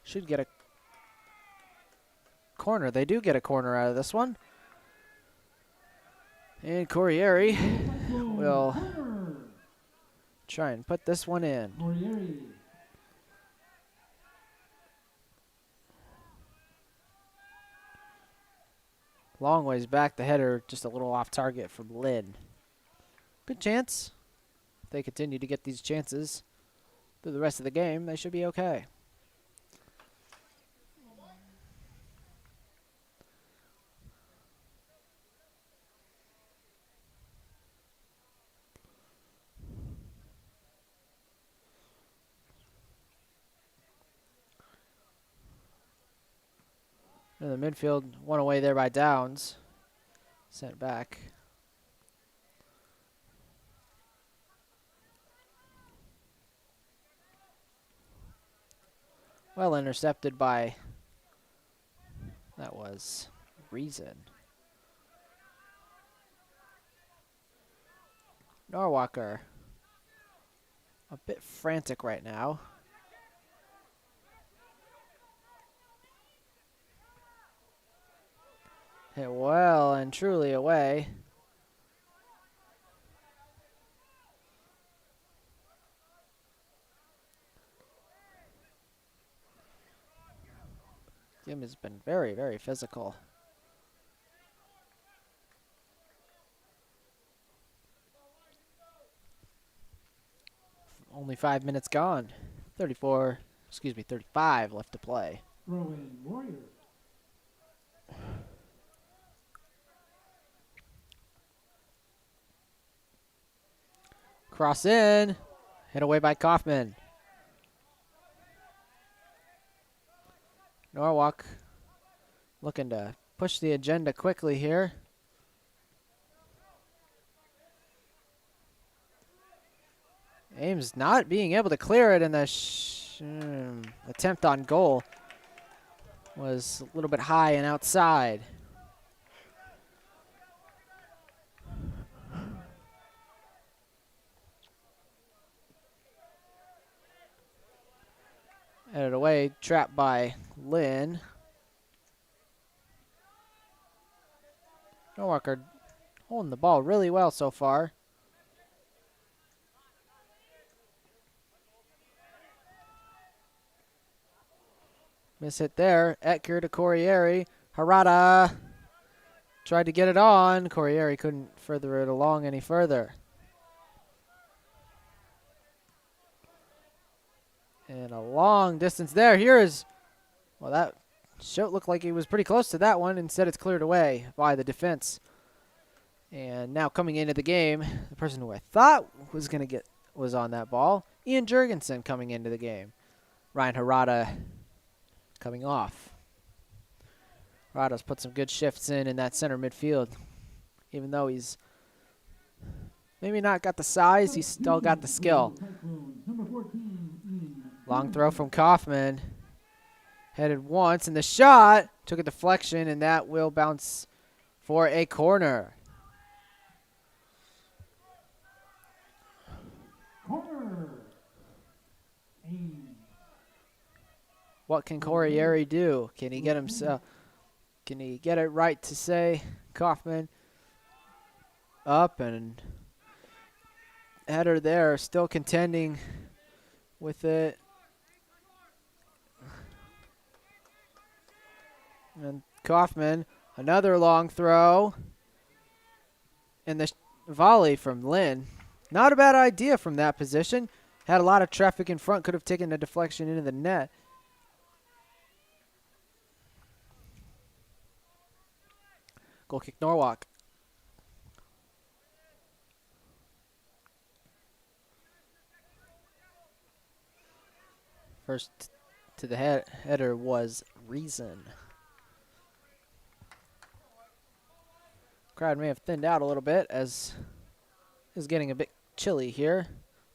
Should get a corner. They do get a corner out of this one. And Corriere will try and put this one in. Long ways back, the header just a little off target from Lynn. Good chance. If they continue to get these chances through the rest of the game, they should be okay. In the midfield, one away there by Downs. Sent back. Well intercepted by, that was Reason. Norwalker, a bit frantic right now. Hit well and truly away. Game has been very physical. Only 5 minutes gone. 35 left to play. Throw-in Warrior. Cross in. Hit away by Kaufman. Norwalk looking to push the agenda quickly here. Ames not being able to clear it, and the attempt on goal was a little bit high and outside. Headed away, trapped by Lynn. Norwalk are holding the ball really well so far. Miss hit there. Etker to Corriere. Harada tried to get it on. Corriere couldn't further it along any further. And a long distance there. Here is, well, that shot looked like he was pretty close to that one. Instead, it's cleared away by the defense. And now coming into the game, the person who I thought was on that ball, Ian Jurgensen coming into the game. Ryan Harada coming off. Harada's put some good shifts in that center midfield. Even though he's maybe not got the size, he's still got the skill. Number 14, Ian. Long throw from Kaufman. Headed once, and the shot took a deflection, and that will bounce for a corner. Corner. Ames. What can Corriere do? Can he get himself? Can he get it right to say Kaufman up and header there? Still contending with it. And Kaufman, another long throw. And the volley from Lynn. Not a bad idea from that position. Had a lot of traffic in front. Could have taken a deflection into the net. Goal kick Norwalk. First to the header was Reason. Crowd may have thinned out a little bit as it's getting a bit chilly here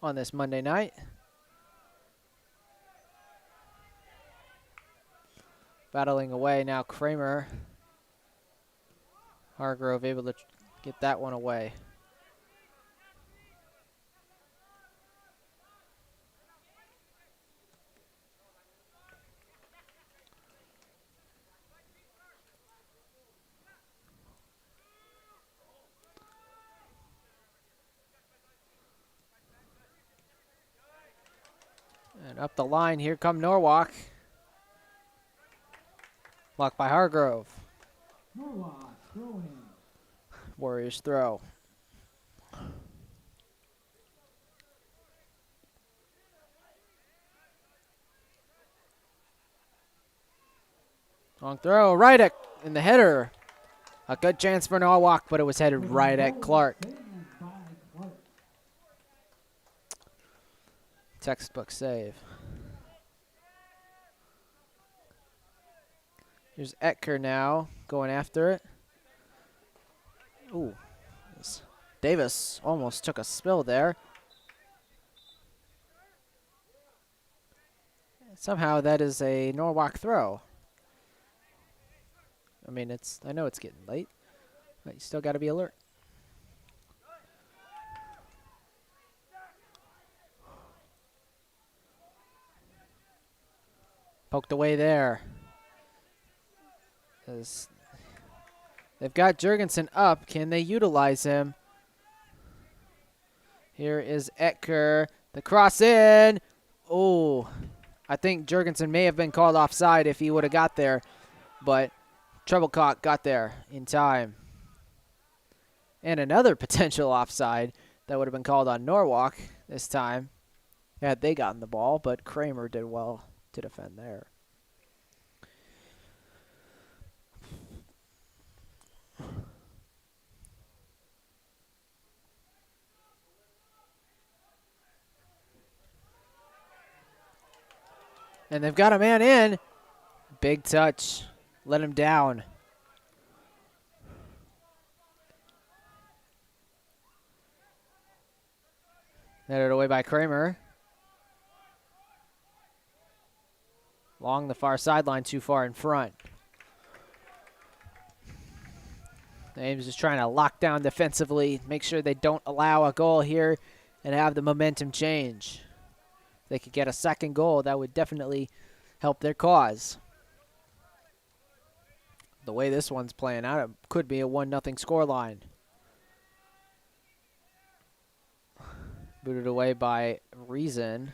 on this Monday night. Battling away now, Kramer. Hargrove able to get that one away. And up the line, here come Norwalk. Blocked by Hargrove. Norwalk. Throw-in. Warriors throw. Long throw, right at in the header. A good chance for Norwalk, but it was headed right at Clark. Saved by Clark. Textbook save. Here's Etker now going after it. Ooh. Davis almost took a spill there. Somehow that is a Norwalk throw. I mean, I know it's getting late, but you still got to be alert. Poked away there. As they've got Jurgensen up. Can they utilize him? Here is Etker. The cross in. Oh, I think Jurgensen may have been called offside if he would have got there, but Treblecock got there in time. And another potential offside that would have been called on Norwalk this time. had they gotten the ball, but Kramer did well to defend there. And they've got a man in. Big touch. Let him down. Netted away by Kramer. Along the far sideline, too far in front. Ames is trying to lock down defensively, make sure they don't allow a goal here and have the momentum change. If they could get a second goal, that would definitely help their cause. The way this one's playing out, it could be a 1-0 scoreline. Booted away by Reason.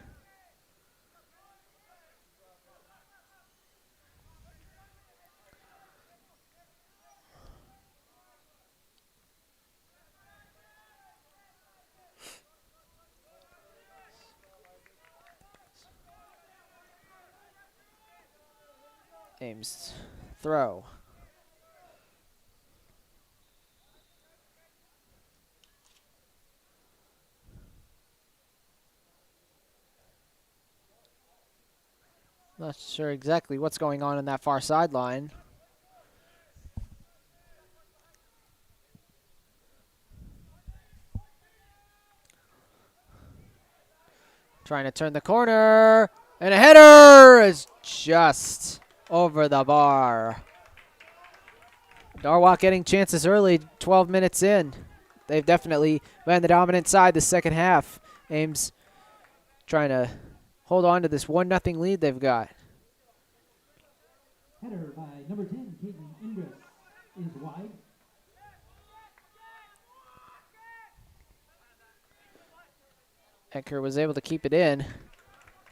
Ames throw. Not sure exactly what's going on in that far sideline. Trying to turn the corner, and a header is just over the bar. Norwalk getting chances early, 12 minutes in. They've definitely been the dominant side the second half. Ames trying to hold on to this 1-0 lead they've got. Header by number 10, Peyton Indris, is wide. Ecker was able to keep it in.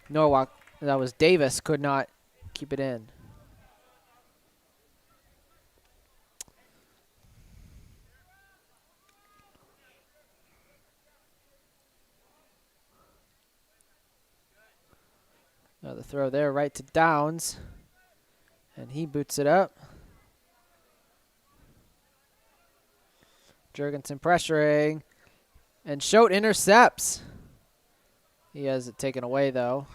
Norwalk, that was Davis, could not keep it in. Another throw there right to Downs. And he boots it up. Jurgensen pressuring. And Schote intercepts. He has it taken away, though.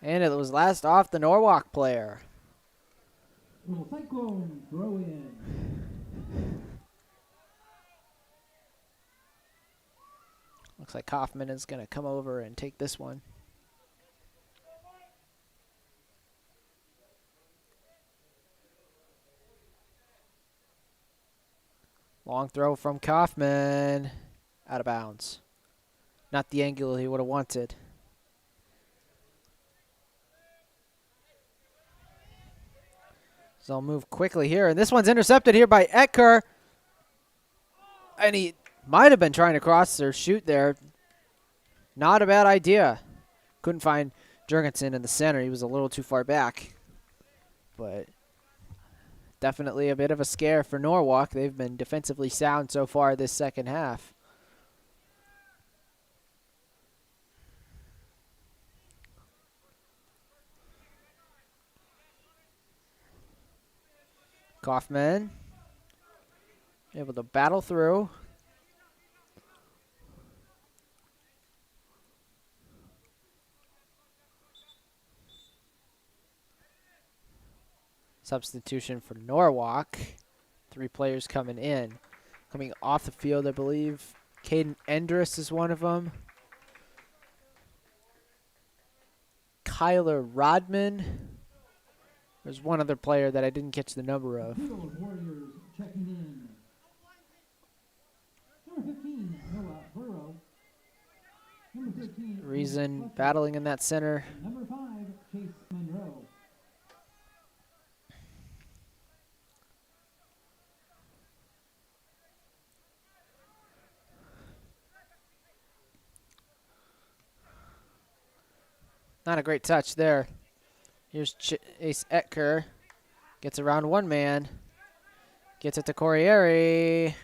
And it was last off the Norwalk player. Little Cyclones throw in. Looks like Kaufman is going to come over and take this one. Long throw from Kaufman. Out of bounds. Not the angle he would have wanted. So I'll move quickly here. And this one's intercepted here by Ecker. And he might have been trying to cross or shoot there. Not a bad idea. Couldn't find Jurgensen in the center. He was a little too far back. But definitely a bit of a scare for Norwalk. They've been defensively sound so far this second half. Kaufman able to battle through. Substitution for Norwalk. 3 players coming in. Coming off the field, I believe. Caden Endress is one of them. Kyler Rodman. There's one other player that I didn't catch the number of. Warriors checking in. Number 15, Noah Burrow. Number 13, Reason battling in that center. Number 5, Chase Monroe. Not a great touch there. Here's Ace Ecker. Gets around one man. Gets it to Corriere.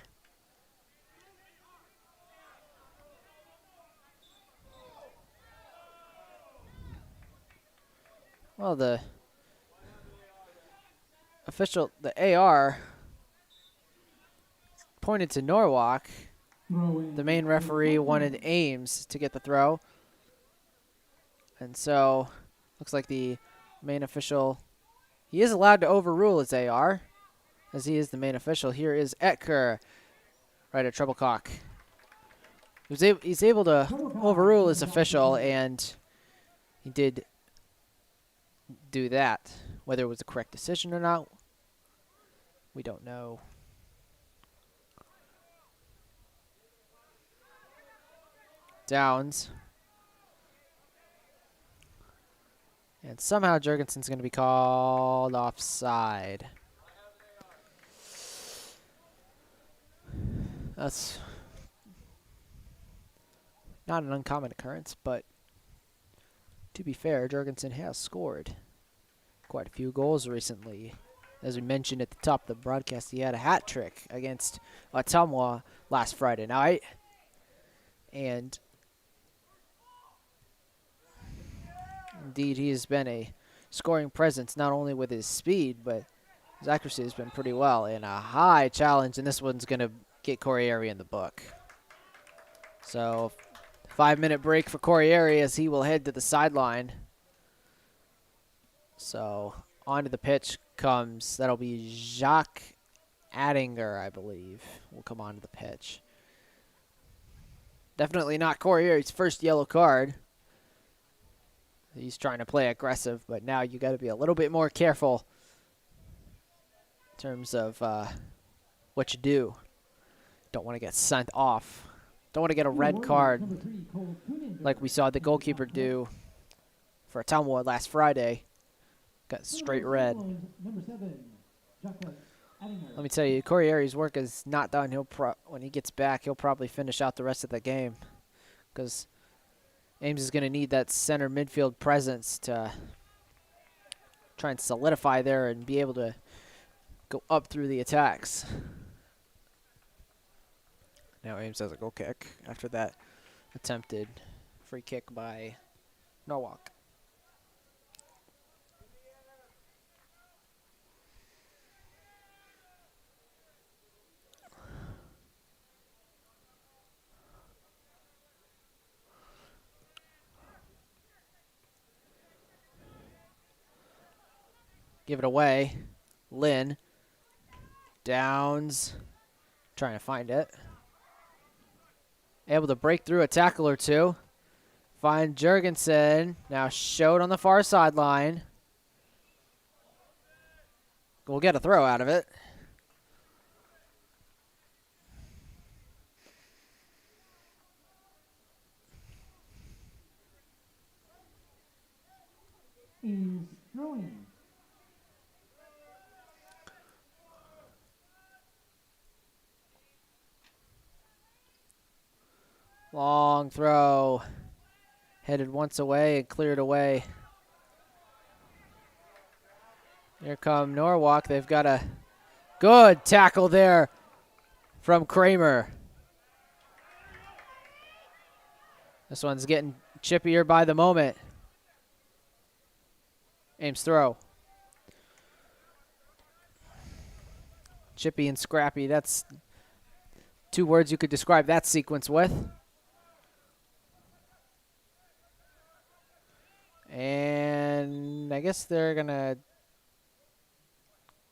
Well, the official, the AR, pointed to Norwalk. Throwing. The main referee wanted Ames to get the throw. And so, looks like the main official, he is allowed to overrule his AR, as he is the main official. Here is Etker, right at treble cock. He's able to overrule his official, and he did do that. Whether it was the correct decision or not, we don't know. Downs. And somehow Jurgensen's going to be called offside. That's not an uncommon occurrence, but to be fair, Jurgensen has scored quite a few goals recently. As we mentioned at the top of the broadcast, he had a hat trick against Ottumwa last Friday night. And indeed, he has been a scoring presence, not only with his speed, but his accuracy has been pretty well. And a high challenge, and this one's going to get Corriere in the book. So, 5-minute break for Corriere as he will head to the sideline. So, onto the pitch comes, that'll be Jacques Addinger, I believe, will come onto the pitch. Definitely not Corriere's first yellow card. He's trying to play aggressive, but now you got to be a little bit more careful in terms of what you do. Don't want to get sent off. Don't want to get a red card like we saw the goalkeeper do for Talmud last Friday. Got straight red. Let me tell you, Corriere's work is not done. When he gets back, he'll probably finish out the rest of the game, because Ames is going to need that center midfield presence to try and solidify there and be able to go up through the attacks. Now Ames has a goal kick after that attempted free kick by Norwalk. Give it away. Lynn. Downs. Trying to find it. Able to break through a tackle or two. Find Jurgensen. Now showed on the far sideline. We'll get a throw out of it. Is throwing. Long throw. Headed once away and cleared away. Here come Norwalk. They've got a good tackle there from Kramer. This one's getting chippier by the moment. Ames throw. Chippy and scrappy. That's two words you could describe that sequence with. And I guess they're going to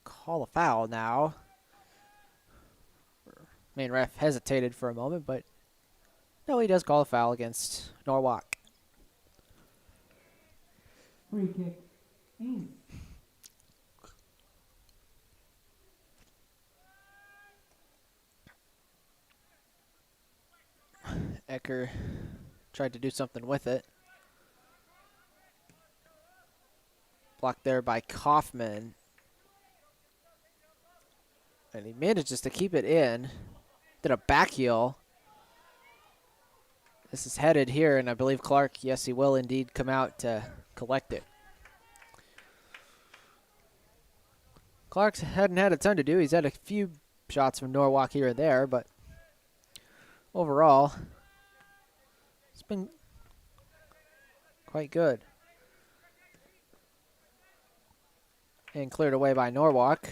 call a foul now. Main ref hesitated for a moment, but no, he does call a foul against Norwalk. Free kick. Ames. Ecker tried to do something with it. Blocked there by Kaufman. And he manages to keep it in. Did a back heel. This is headed here, and I believe Clark, yes, he will indeed come out to collect it. Clark's hadn't had a ton to do. He's had a few shots from Norwalk here and there, but overall, it's been quite good. and cleared away by Norwalk.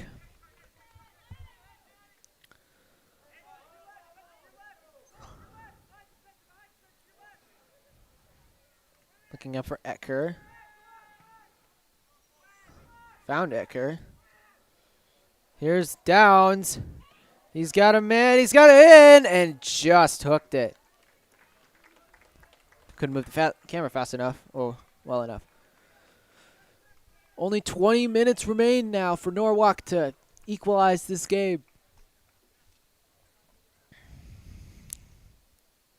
Looking up for Etker. Found Etker. Here's Downs. He's got him in. He's got it in and just hooked it. Couldn't move the camera fast enough or well enough. Only 20 minutes remain now for Norwalk to equalize this game.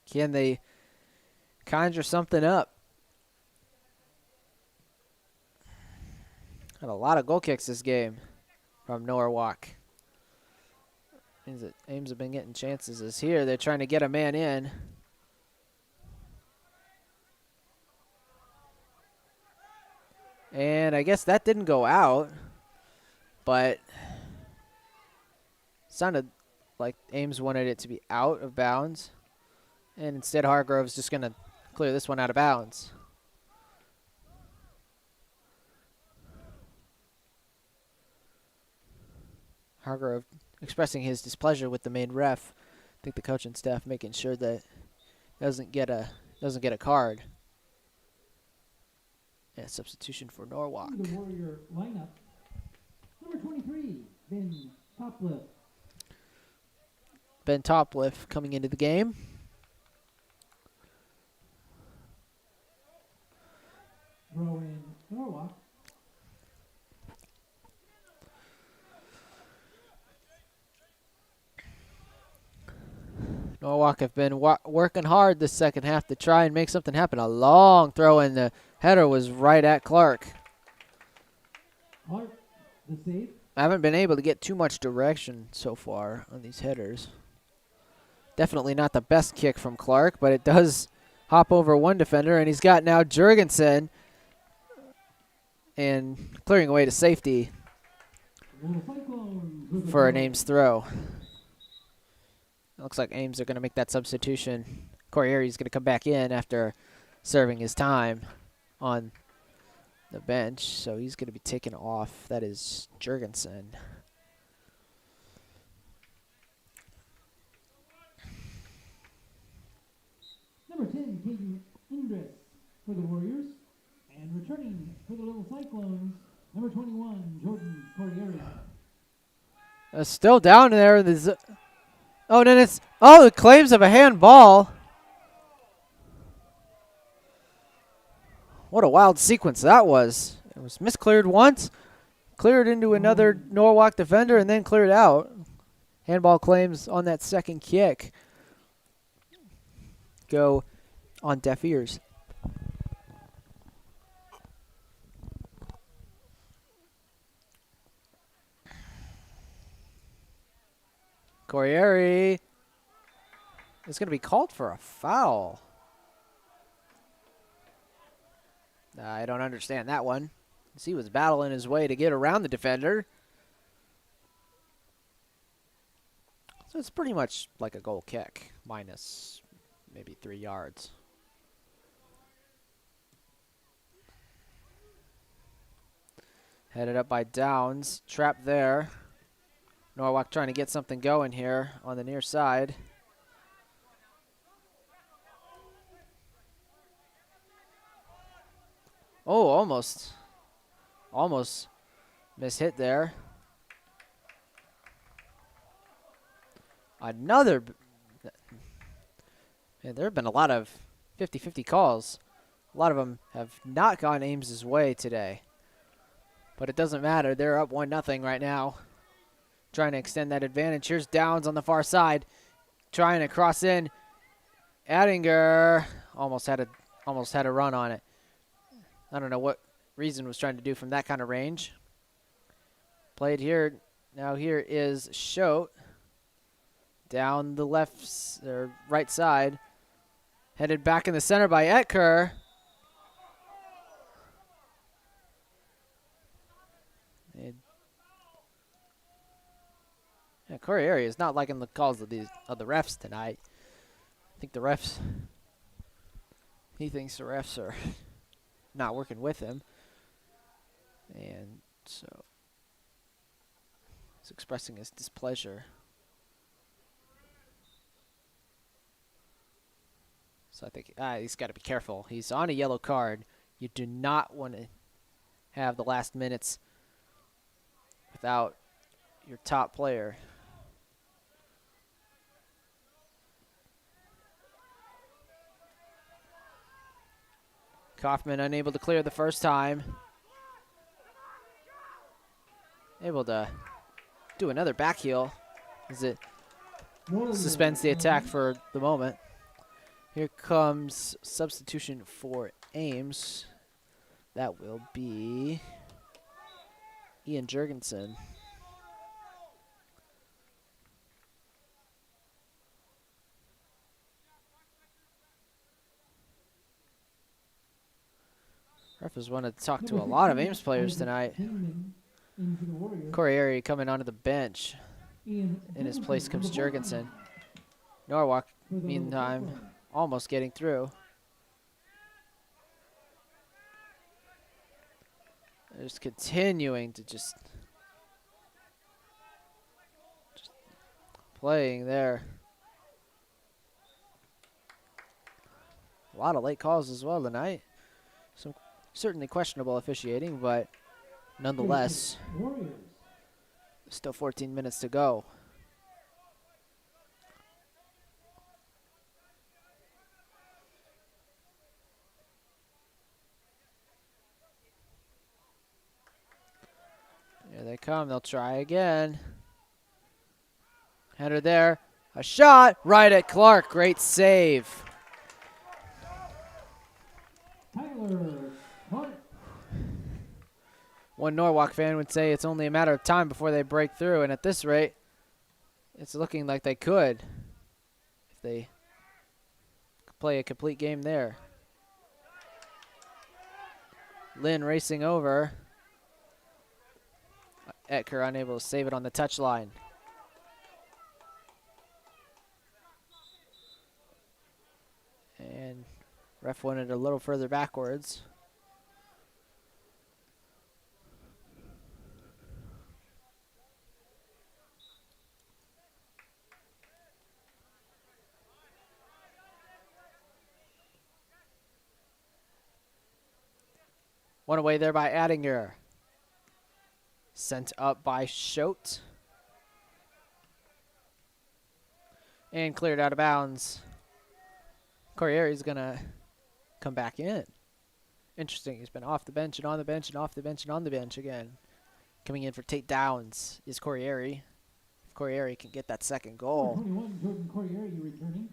Can they conjure something up? Got a lot of goal kicks this game from Norwalk. Means that Ames have been getting chances. As here, they're trying to get a man in. And I guess that didn't go out, but sounded like Ames wanted it to be out of bounds. And instead, Hargrove's just going to clear this one out of bounds. Hargrove expressing his displeasure with the main ref. I think the coaching staff making sure that doesn't get a card. Yeah, substitution for Norwalk. The Warrior lineup. Number 23, Ben Topliff. Ben Topliff coming into the game. Throw in Norwalk. Norwalk have been working hard this second half to try and make something happen. A long throw in. The header was right at Clark. Clark, the save. I haven't been able to get too much direction so far on these headers. Definitely not the best kick from Clark, but it does hop over one defender, and he's got now Jurgensen and clearing away to safety for an Ames throw. It looks like Ames are going to make that substitution. Corrieri's going to come back in after serving his time on the bench, so he's going to be taken off. That is Jurgensen. Number 10, Caden Indris for the Warriors. And returning for the Little Cyclones, number 21, Jordan Corrieri. Still down there. Oh, then it's the claims of a handball. What a wild sequence that was. It was miscleared once, cleared into another Norwalk defender, and then cleared out. Handball claims on that second kick go on deaf ears. Corrieri is going to be called for a foul. I don't understand that one. He was battling his way to get around the defender. So it's pretty much like a goal kick, minus maybe 3 yards. Headed up by Downs, trapped there. Norwalk trying to get something going here on the near side. Oh, almost mishit there. Another. Man, there have been a lot of 50-50 calls. A lot of them have not gone Ames's way today. But it doesn't matter. They're up 1-0 right now. Trying to extend that advantage. Here's Downs on the far side. Trying to cross in. Addinger almost had a run on it. I don't know what Reason was trying to do from that kind of range. Played here. Now here is Schote. Down the right side. Headed back in the center by Etker. Yeah, Corrieri is not liking the calls of the refs tonight. I think he thinks the refs are not working with him. And so He's expressing his displeasure. So I think he's got to be careful. He's on a yellow card. You do not want to have the last minutes without your top player. Kaufman unable to clear the first time. Able to do another back heel as it suspends the attack for the moment. Here comes substitution for Ames. That will be Ian Jurgensen. Ref has wanted to talk to a lot of Ames players tonight. Corriere coming onto the bench. In his place comes Jurgensen. Norwalk, meantime, almost getting through. Just continuing to just playing there. A lot of late calls as well tonight. Some certainly questionable officiating, but nonetheless, still 14 minutes to go. Here they come. They'll try again. Header there. A shot right at Clark. Great save. One Norwalk fan would say it's only a matter of time before they break through, and at this rate, it's looking like they could if they play a complete game there. Lynn racing over. Etker unable to save it on the touchline. And ref wanted a little further backwards. One away there by Addinger. Sent up by Schote. And cleared out of bounds. Corriere's going to come back in. Interesting. He's been off the bench and on the bench and off the bench and on the bench again. Coming in for Tate Downs is Corriere. If Corriere can get that second goal. 21, Jordan Corriere returning.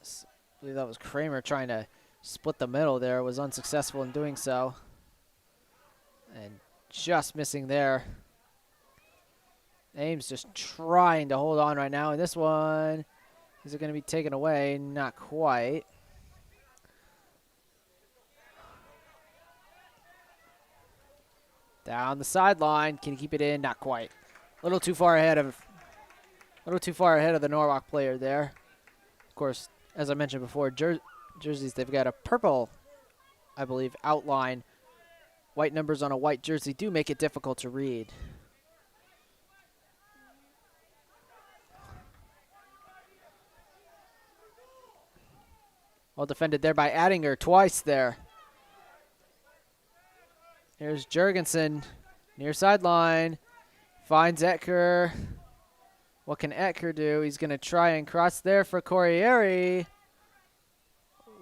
I believe that was Kramer trying to split the middle there. Was unsuccessful in doing so. And just missing there. Ames just trying to hold on right now. And this one, is it going to be taken away? Not quite. Down the sideline. Can he keep it in? Not quite. A little too far ahead of the Norwalk player there. Of course, as I mentioned before, jerseys, they've got a purple, I believe, outline. White numbers on a white jersey do make it difficult to read. Well defended there by Addinger twice there. Here's Jurgensen, near sideline. Finds Etker. What can Etker do? He's going to try and cross there for Corriere.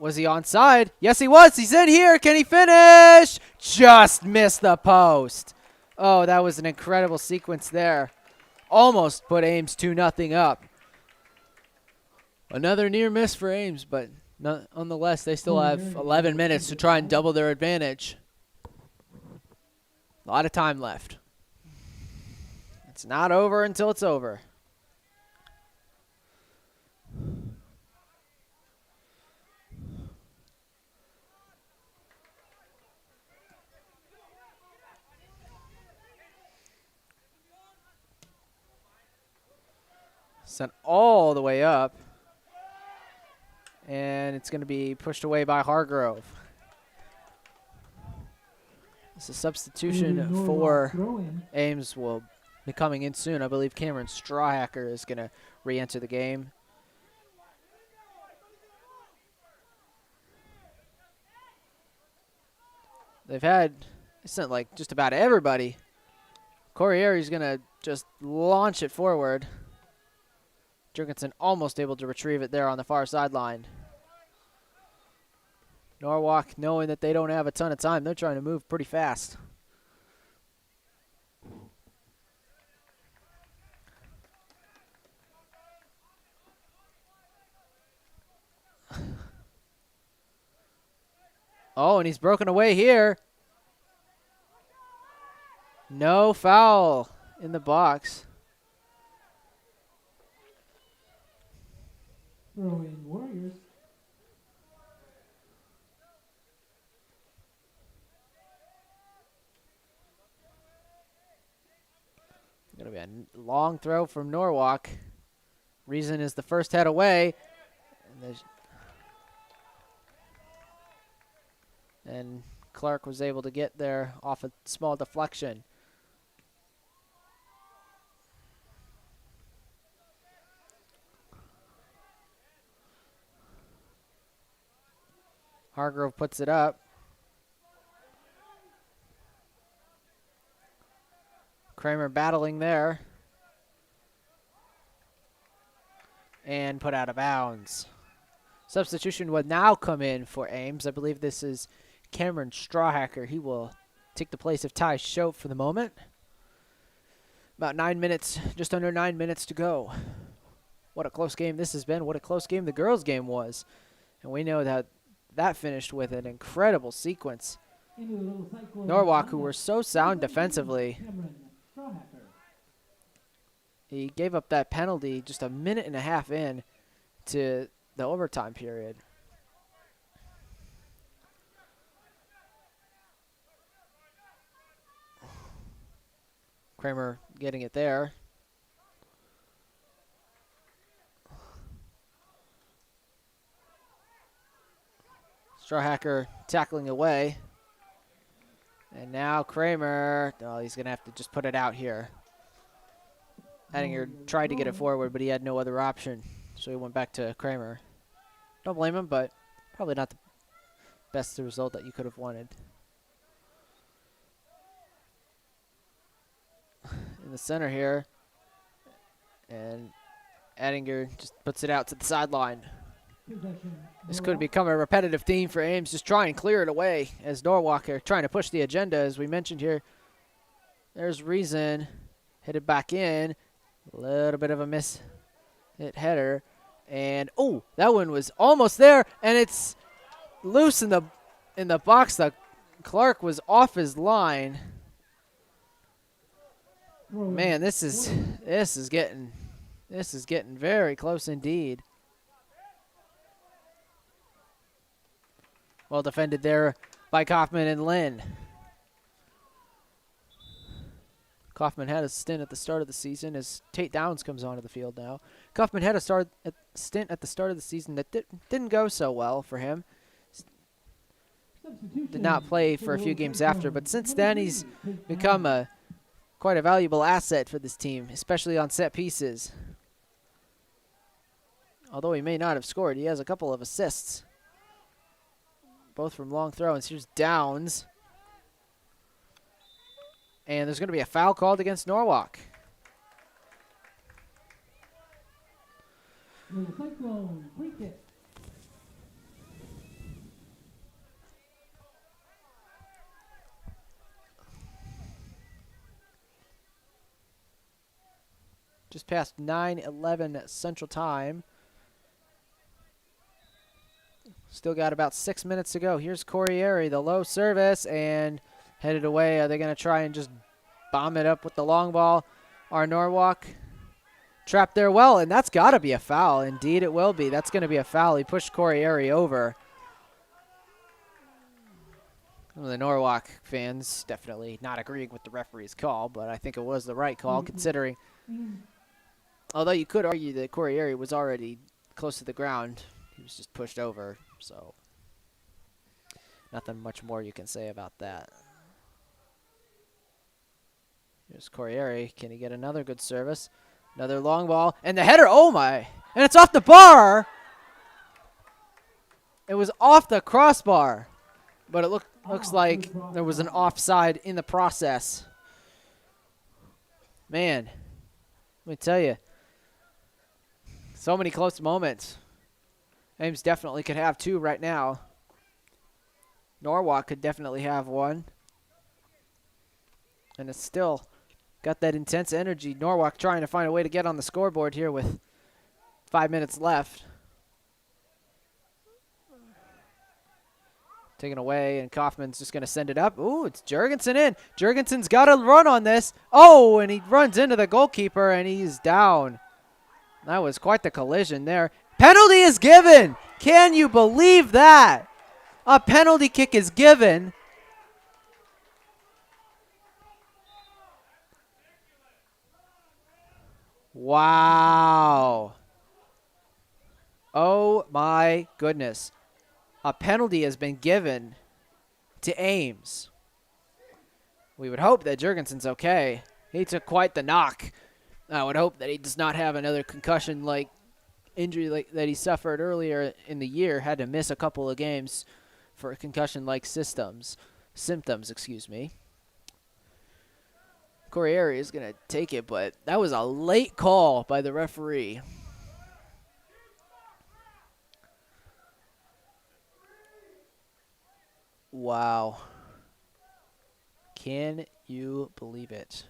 Was he onside? Yes, he was. He's in here. Can he finish? Just missed the post. Oh, that was an incredible sequence there. Almost put Ames 2-0 up. Another near miss for Ames, but nonetheless, they still have 11 minutes to try and double their advantage. A lot of time left. It's not over until it's over. Sent all the way up. And it's going to be pushed away by Hargrove. So It'll be substitution Norwalk for throw-in. Ames will be coming in soon. I believe Cameron Strawhacker is going to re-enter the game. They've sent like just about everybody. Corrieri's going to just launch it forward. Jurgensen almost able to retrieve it there on the far sideline. Norwalk, knowing that they don't have a ton of time, they're trying to move pretty fast. Oh, and he's broken away here. No foul in the box. Throw-in Warriors. Going to be a long throw from Norwalk. Reason is the first head away. And Clark was able to get there off a small deflection. Hargrove puts it up. Kramer battling there. And put out of bounds. Substitution would now come in for Ames. I believe this is Cameron Strawhacker. He will take the place of Ty Schoep for the moment. About 9 minutes, just under 9 minutes to go. What a close game this has been. What a close game the girls' game was. And we know that that finished with an incredible sequence. Into the little Cyclones. Norwalk, who were so sound defensively, Cameron Strawhacker. he gave up that penalty just a minute and a half in to the overtime period. Kramer getting it there. Strawhacker tackling away. And now Kramer, oh, he's going to have to just put it out here. Ettinger tried to get it forward, but he had no other option. So he went back to Kramer. Don't blame him, but probably not the best result that you could have wanted. In the center here. And Ettinger just puts it out to the sideline. This could become a repetitive theme for Ames. Just try and clear it away as Norwalk are trying to push the agenda, as we mentioned here. There's Reason. Hit it back in. A little bit of a miss hit header. And, oh, that one was almost there. And it's loose in the box. That Clark was off his line. Man, this is getting very close indeed. Well defended there by Kaufman and Lynn. Kaufman had a stint at the start of the season as Tate Downs comes onto the field now. Kaufman had a stint at the start of the season that didn't go so well for him. Did not play for a few games after, but since then he's become quite a valuable asset for this team, especially on set pieces. Although he may not have scored, he has a couple of assists, both from long throws. Here's Downs. And there's going to be a foul called against Norwalk. The Cyclone free kick. Just past 9:11 Central Time. Still got about 6 minutes to go. Here's Corrieri, the low service, and headed away. Are they going to try and just bomb it up with the long ball? Are Norwalk trapped there well, and that's got to be a foul. Indeed, it will be. That's going to be a foul. He pushed Corrieri over. Well, the Norwalk fans definitely not agreeing with the referee's call, but I think it was the right call considering. Although you could argue that Corrieri was already close to the ground. He was just pushed over, so nothing much more you can say about that. Here's Corriere. Can he get another good service? Another long ball. And the header. Oh, my. And it's off the bar. It was off the crossbar. But it looks like there was an offside in the process. Man, let me tell you. So many close moments. Ames definitely could have two right now. Norwalk could definitely have one. And it's still got that intense energy. Norwalk trying to find a way to get on the scoreboard here with 5 minutes left. Taken away, and Kaufman's just going to send it up. Ooh, it's Jurgensen in. Jurgensen's got to run on this. Oh, and he runs into the goalkeeper, and he's down. That was quite the collision there. Penalty is given. Can you believe that? A penalty kick is given. Wow. Oh, my goodness. A penalty has been given to Ames. We would hope that Jurgensen's okay. He took quite the knock. I would hope that he does not have another concussion-like injury that he suffered earlier in the year. Had to miss a couple of games for concussion-like symptoms. Corriere is going to take it, but that was a late call by the referee. Wow. Can you believe it?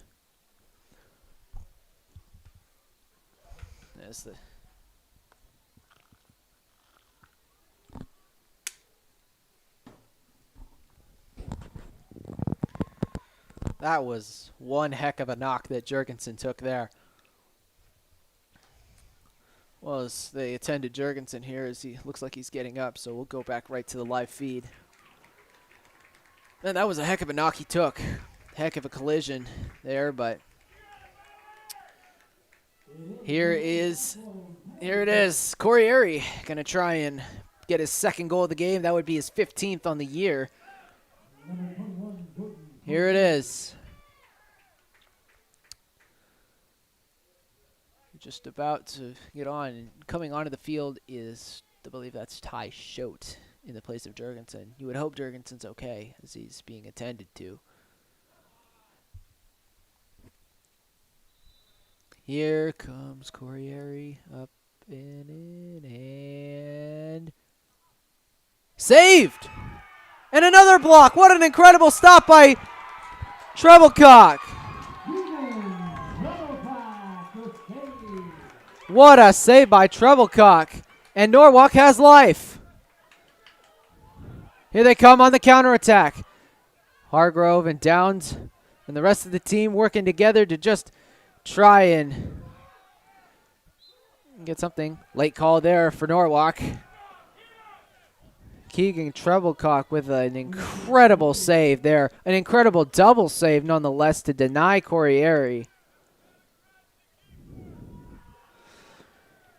There's the... That was one heck of a knock that Jurgensen took there. Well, as they attended Jurgensen here, as he looks like he's getting up, so we'll go back right to the live feed. Man, that was a heck of a knock he took. Heck of a collision there, but here it is. Corriere going to try and get his second goal of the game. That would be his 15th on the year. Here it is. Just about to get on. And coming onto the field is, I believe that's Ty Schote in the place of Jurgensen. You would hope Jurgensen's okay as he's being attended to. Here comes Corriere up and in and saved! And another block. What an incredible stop by Treblecock. What a save by Treblecock. And Norwalk has life. Here they come on the counterattack. Hargrove and Downs and the rest of the team working together to just try and get something. Late call there for Norwalk. Keegan Treblecock with an incredible save there. An incredible double save nonetheless to deny Corriere.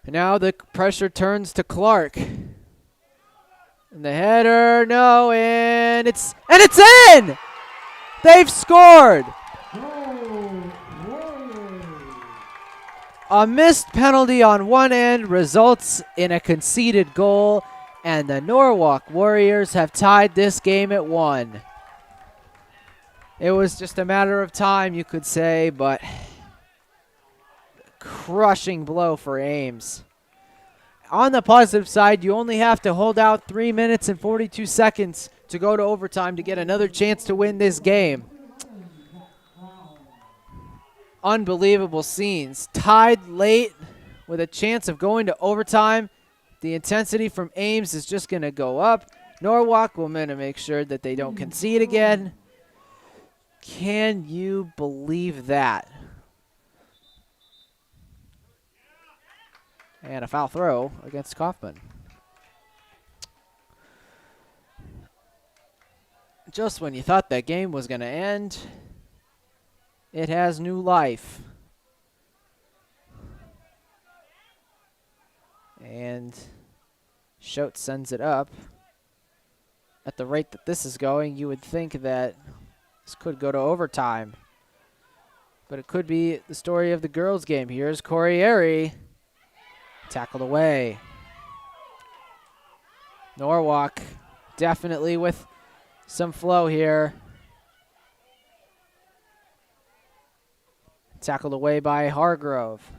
And now the pressure turns to Clark. And the header, no, and it's in! They've scored! A missed penalty on one end results in a conceded goal, and the Norwalk Warriors have tied this game at 1. It was just a matter of time, you could say, but crushing blow for Ames. On the positive side, you only have to hold out 3 minutes and 42 seconds to go to overtime to get another chance to win this game. Unbelievable scenes. Tied late with a chance of going to overtime. The intensity from Ames is just going to go up. Norwalk will make sure that they don't concede again. Can you believe that? And a foul throw against Kaufman. Just when you thought that game was going to end, it has new life. And Schote sends it up. At the rate that this is going, you would think that this could go to overtime. but it could be the story of the girls' game. Here's Corriere. Tackled away. Norwalk definitely with some flow here. Tackled away by Hargrove.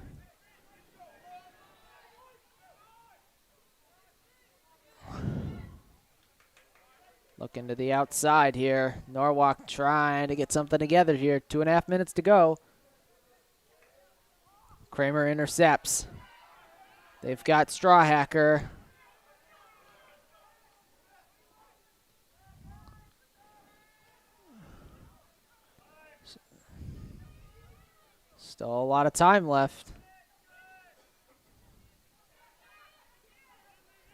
Looking to the outside here. Norwalk trying to get something together here. 2.5 minutes to go. Kramer intercepts. They've got Strawhacker. Still a lot of time left.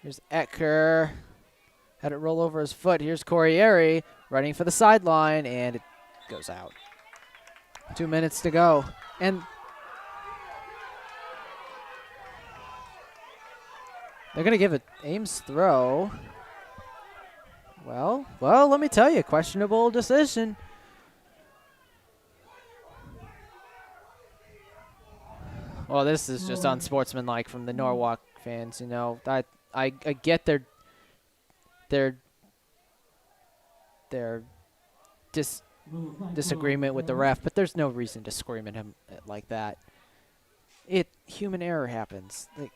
Here's Etker. Had it roll over his foot. Here's Corriere running for the sideline, and it goes out. 2 minutes to go. And they're going to give it Ames throw. Well, let me tell you, questionable decision. Well, this is just unsportsmanlike from the Norwalk fans. You know, I get their disagreement with the ref, but there's no reason to scream at him like that. Human error happens. Like,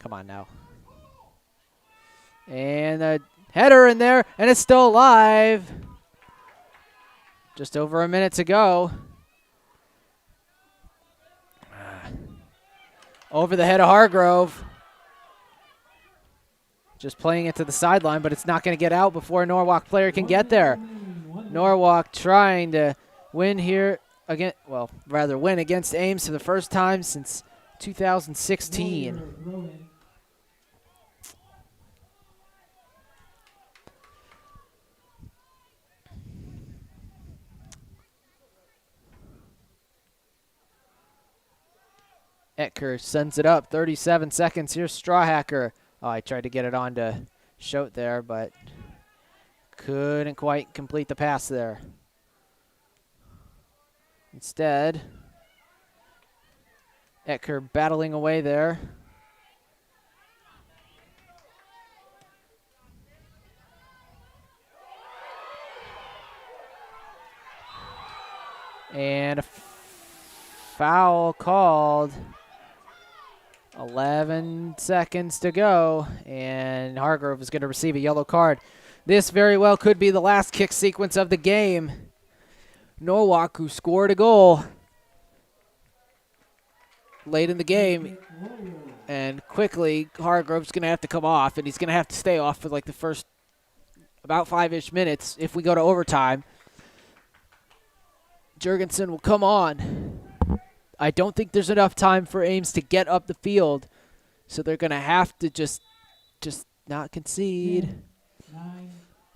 come on now. And a header in there, and it's still alive. Just over a minute to go. Over the head of Hargrove. Just playing it to the sideline, but it's not going to get out before a Norwalk player can get there. Norwalk trying to win here again. Well, rather win against Ames for the first time since 2016. Etker sends it up. 37 seconds. Here's Strawhacker. Oh, I tried to get it on to Schote there, but couldn't quite complete the pass there. Instead, Etker battling away there. And a foul called. 11 seconds to go, and Hargrove is going to receive a yellow card. This very well could be the last kick sequence of the game. Norwalk, who scored a goal late in the game, and quickly Hargrove's going to have to come off, and he's going to have to stay off for like the first about 5-ish minutes if we go to overtime. Jurgensen will come on. I don't think there's enough time for Ames to get up the field, so they're going to have to just not concede.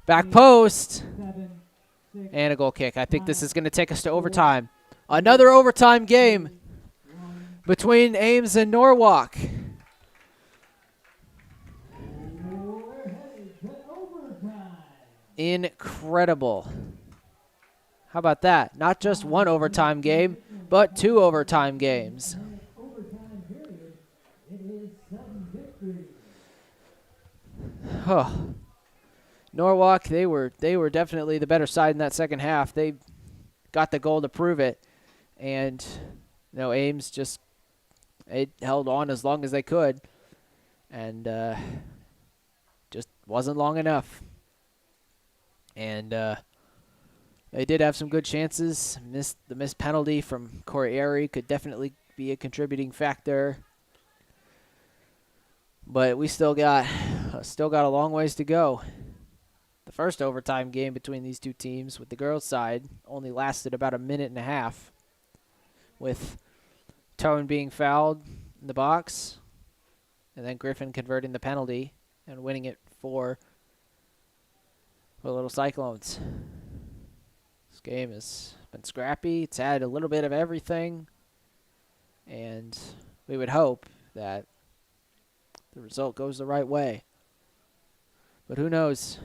Back post. And a goal kick. I think this is going to take us to overtime. Another overtime game between Ames and Norwalk. Incredible. How about that? Not just one overtime game, but 2 overtime games. Oh. Norwalk, they were definitely the better side in that second half. They got the goal to prove it. And Ames just held on as long as they could. And just wasn't long enough. And they did have some good chances. The missed penalty from Corriere could definitely be a contributing factor. But we still got a long ways to go. The first overtime game between these two teams with the girls' side only lasted about a minute and a half, with Tone being fouled in the box, and then Griffin converting the penalty and winning it for the Little Cyclones. This game has been scrappy. It's had a little bit of everything, and we would hope that the result goes the right way. But who knows?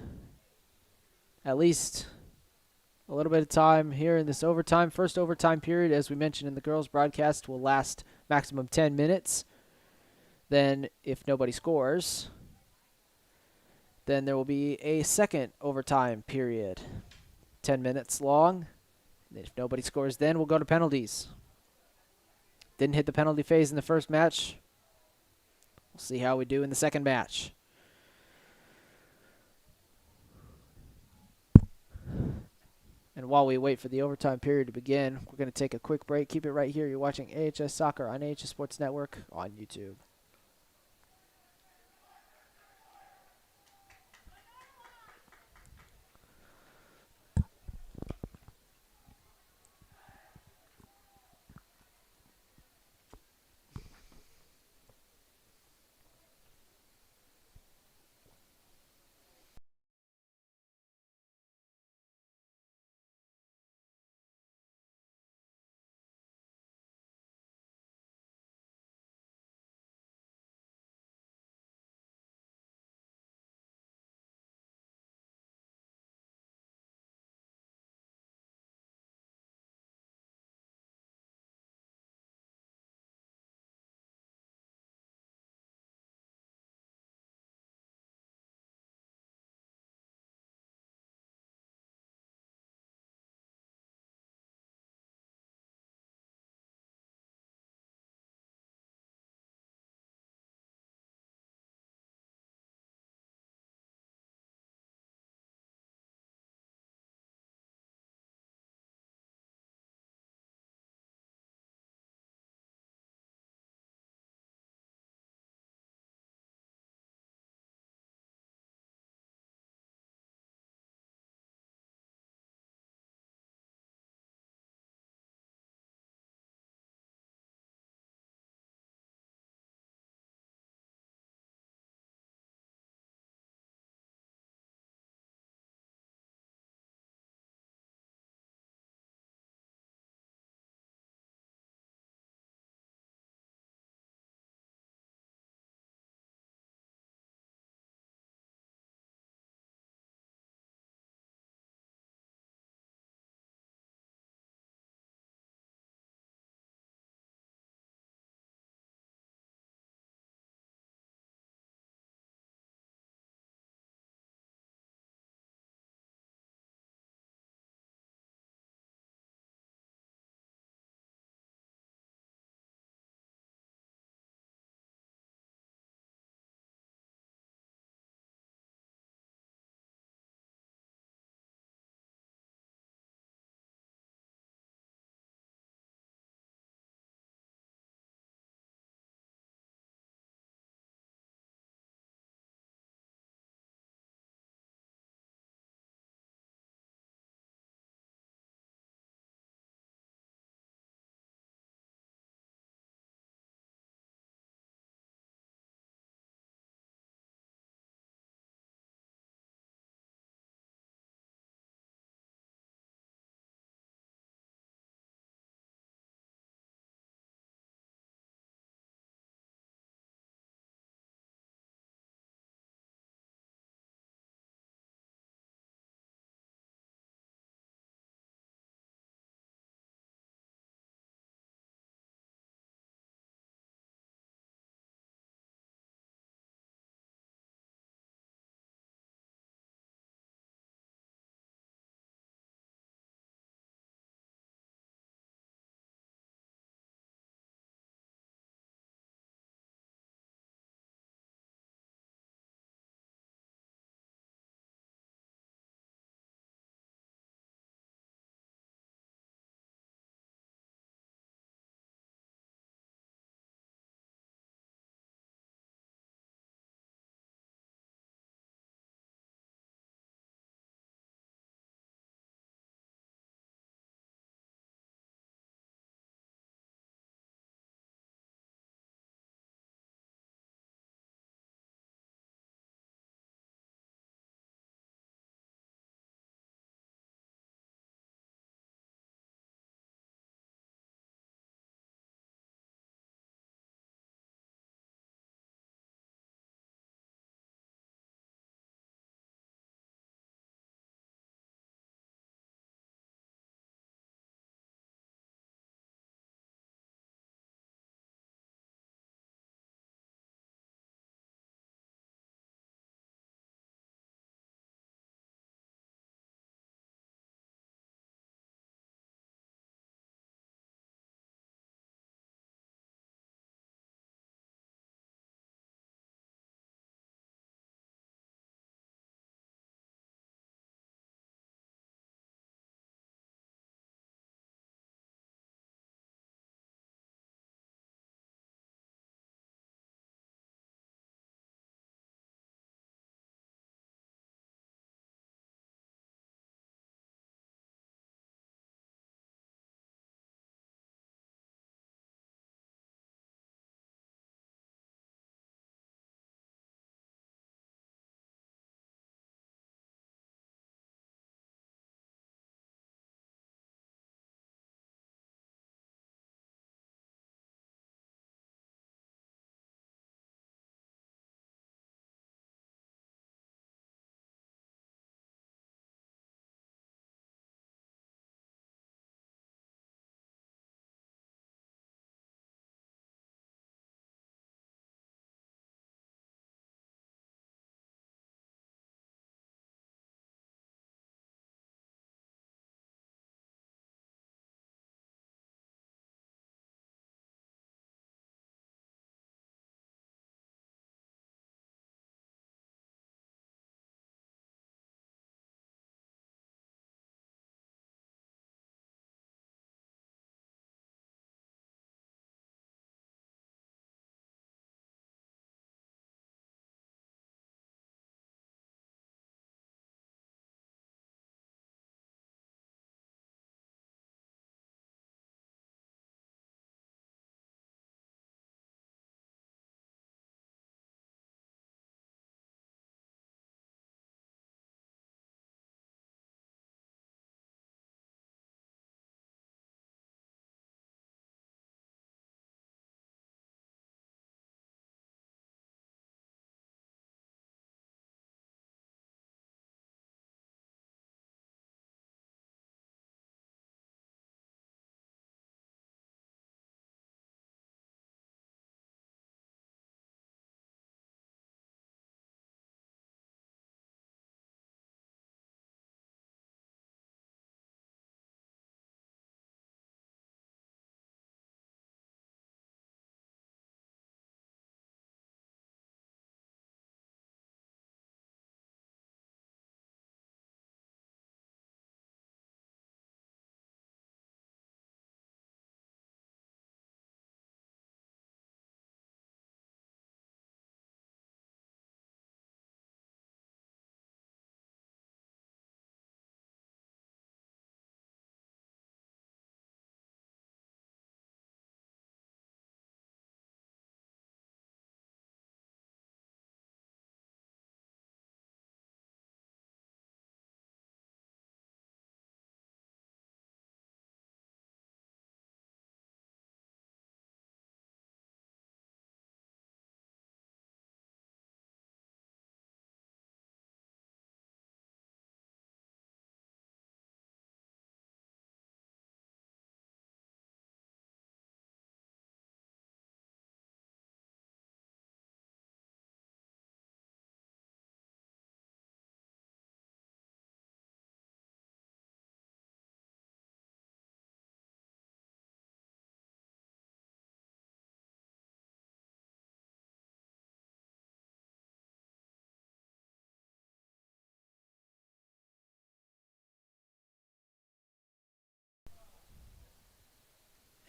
At least a little bit of time here in this overtime. First overtime period, as we mentioned in the girls' broadcast, will last maximum 10 minutes. Then, if nobody scores, then there will be a second overtime period, 10 minutes long. If nobody scores, then we'll go to penalties. Didn't hit the penalty phase in the first match. We'll see how we do in the second match. And while we wait for the overtime period to begin, we're going to take a quick break. Keep it right here. You're watching AHS Soccer on AHS Sports Network on YouTube.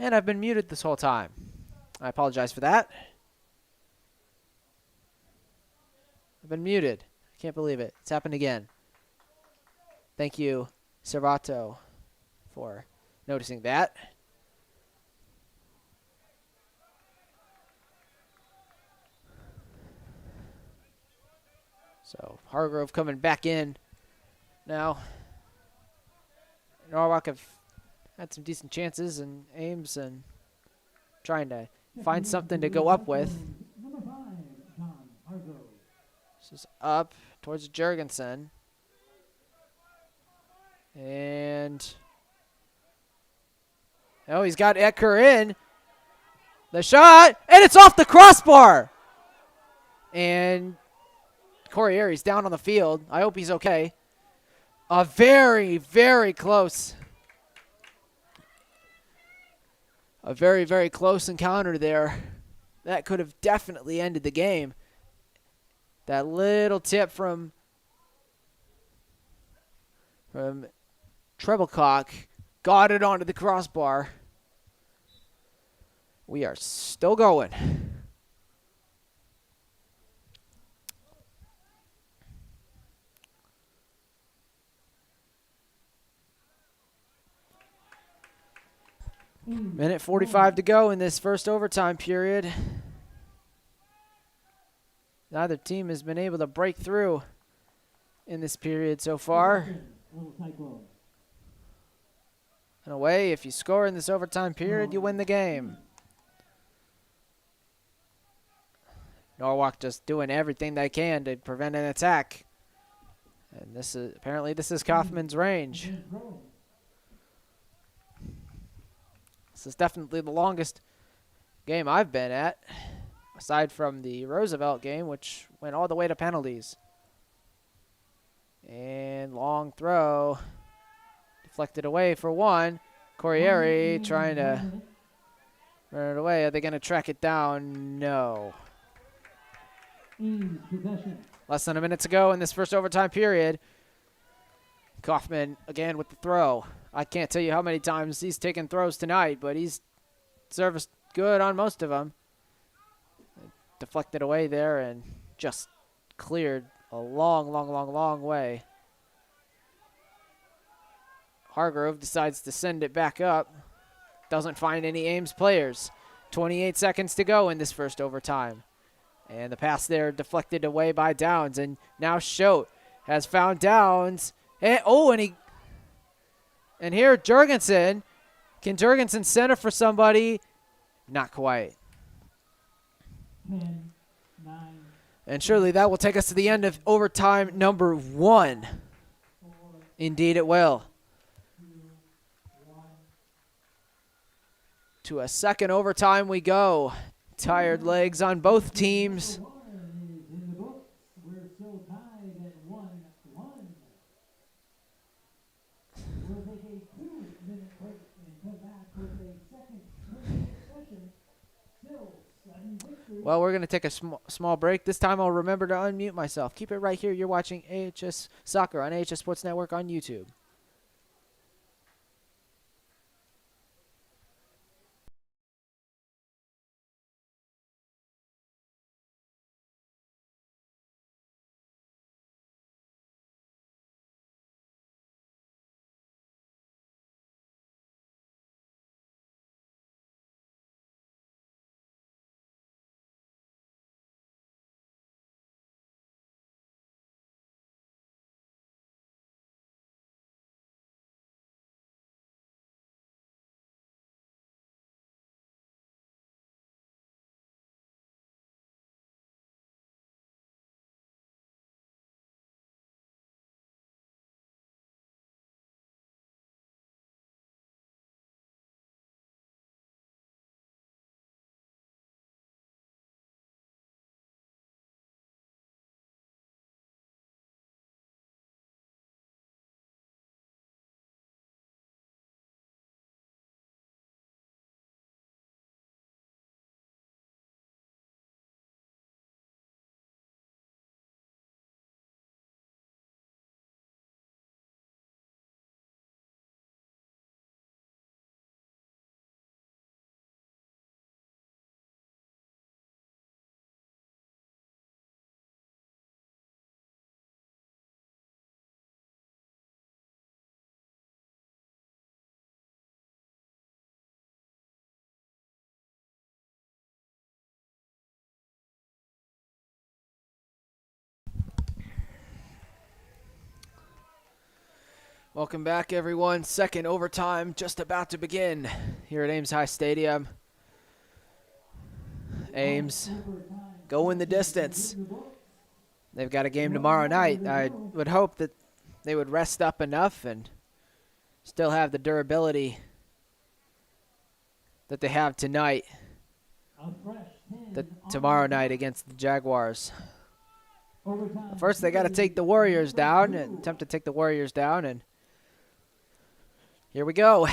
And I've been muted this whole time. I apologize for that. I've been muted. I can't believe it. It's happened again. Thank you, Servato, for noticing that. So Hargrove coming back in now. Norwalk have had some decent chances, and Ames and trying to find something to go up with. Number 5, John Hargrove. This is up towards Jurgensen. And oh, he's got Ecker in. The shot, and it's off the crossbar. And Corrieri's down on the field. I hope he's okay. A very, very close. A very, very close encounter there. That could have definitely ended the game. That little tip from Treblecock got it onto the crossbar. We are still going. Minute 45 to go in this first overtime period. Neither team has been able to break through in this period so far. In a way, if you score in this overtime period, you win the game. Norwalk just doing everything they can to prevent an attack. And this is apparently Kaufman's range. This is definitely the longest game I've been at, aside from the Roosevelt game, which went all the way to penalties. And long throw. Deflected away for one. Corrieri trying to run it away. Are they going to track it down? No. Less than a minute to go in this first overtime period. Kaufman again with the throw. I can't tell you how many times he's taken throws tonight, but he's serviced good on most of them. Deflected away there and just cleared a long way. Hargrove decides to send it back up. Doesn't find any Ames players. 28 seconds to go in this first overtime. And the pass there deflected away by Downs. And now Schote has found Downs. And, and here Jurgensen. Can Jurgensen center for somebody? Not quite. 10, 9. And surely that will take us to the end of overtime number 1. 4, Indeed it will. 2, 1. To a second overtime we go. Tired legs on both teams. Number 1 is in the books. We're still tied at 1-1. We'll take a 2-minute break and come back with a second session. Still 7 victories. Well, we're going to take a small break. This time I'll remember to unmute myself. Keep it right here. You're watching AHS Soccer on AHS Sports Network on YouTube. Welcome back, everyone. Second overtime just about to begin here at Ames High Stadium. Ames going the distance. They've got a game tomorrow night. I would hope that they would rest up enough and still have the durability that they have tonight, tomorrow night against the Jaguars. But first, they got to take the Warriors down and attempt to take the Warriors down. And here we go.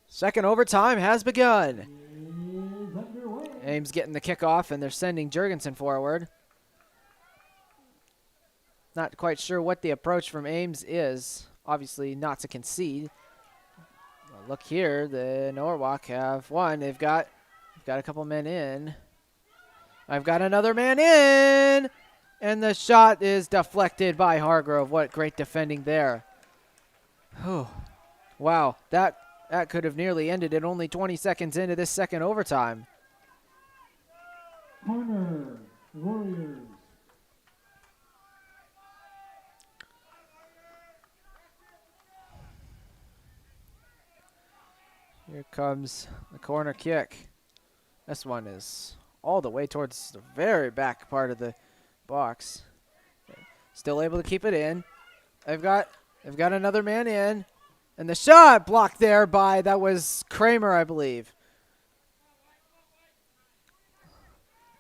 Second overtime has begun. Ames getting the kickoff, and they're sending Jurgensen forward. Not quite sure what the approach from Ames is. Obviously not to concede. Well, look here, the Norwalk have one. They've got a couple men in. I've got another man in, and the shot is deflected by Hargrove. What great defending there. Whew. Wow, that could have nearly ended it only 20 seconds into this second overtime. Corner, Warriors. Here comes the corner kick. This one is all the way towards the very back part of the box. Still able to keep it in. They've got another man in. And the shot blocked there by, that was Kramer, I believe.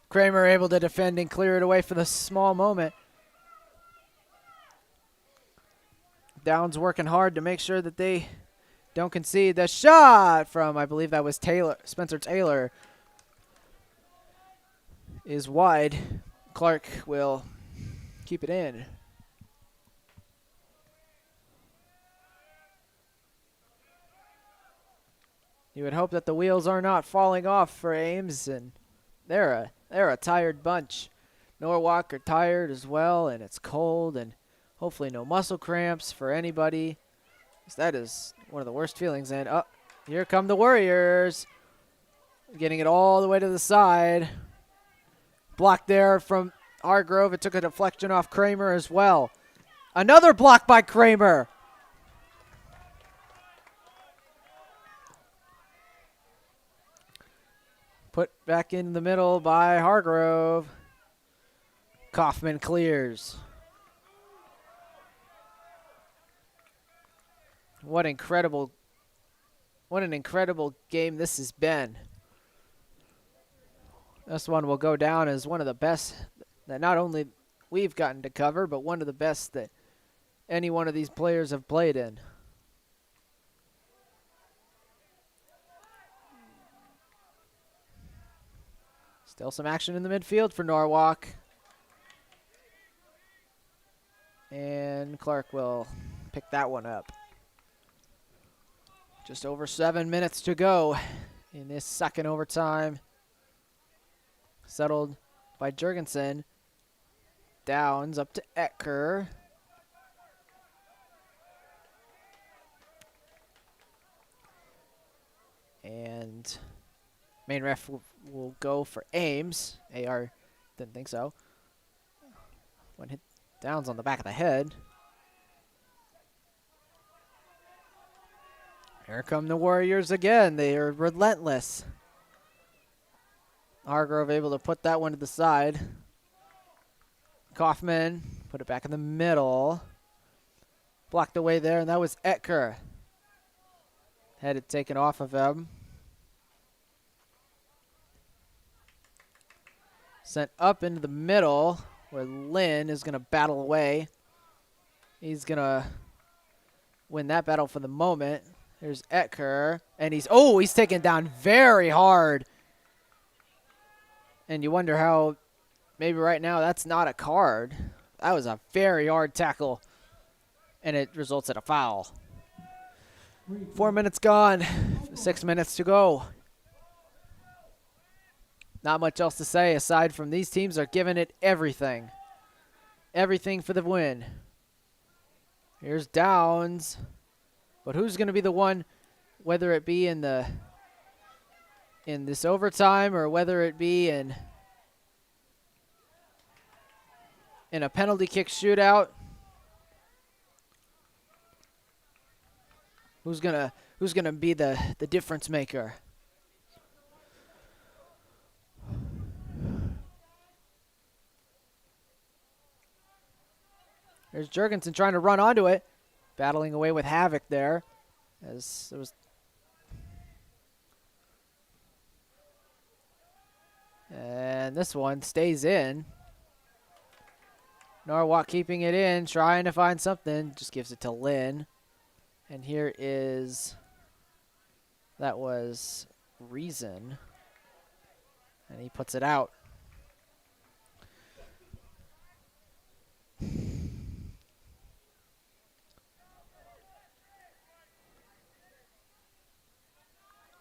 Kramer able to defend and clear it away for the small moment. Downs working hard to make sure that they don't concede. The shot from, I believe that was Spencer Taylor, is wide. Clark will keep it in. You would hope that the wheels are not falling off for Ames, and they're a tired bunch. Norwalk are tired as well, and it's cold, and hopefully no muscle cramps for anybody. That is one of the worst feelings. And here come the Warriors, getting it all the way to the side. Block there from Hargrove. It took a deflection off Kramer as well. Another block by Kramer. Put back in the middle by Hargrove. Kaufman clears. What an incredible game this has been. This one will go down as one of the best that not only we've gotten to cover, but one of the best that any one of these players have played in. Still some action in the midfield for Norwalk. And Clark will pick that one up. Just over 7 minutes to go in this second overtime. Settled by Jurgensen. Downs up to Etker. And main ref will go for Ames. AR didn't think so. One hit Downs on the back of the head. Here come the Warriors again. They are relentless. Hargrove able to put that one to the side. Kaufman put it back in the middle. Blocked away there, and that was Etker. Had it taken off of him. Sent up into the middle where Lynn is going to battle away. He's going to win that battle for the moment. There's Etker, and he's taken down very hard. And you wonder how maybe right now that's not a card. That was a very hard tackle, and it results in a foul. 4 minutes gone, 6 minutes to go. Not much else to say aside from these teams are giving it everything. Everything for the win. Here's Downs. But who's going to be the one, whether it be in this overtime or whether it be in a penalty kick shootout? Who's gonna be the difference maker? There's Jurgensen trying to run onto it, battling away with Havoc there, as there was. And this one stays in. Norwalk keeping it in, trying to find something. Just gives it to Lynn. And here is, that was Reason. And he puts it out.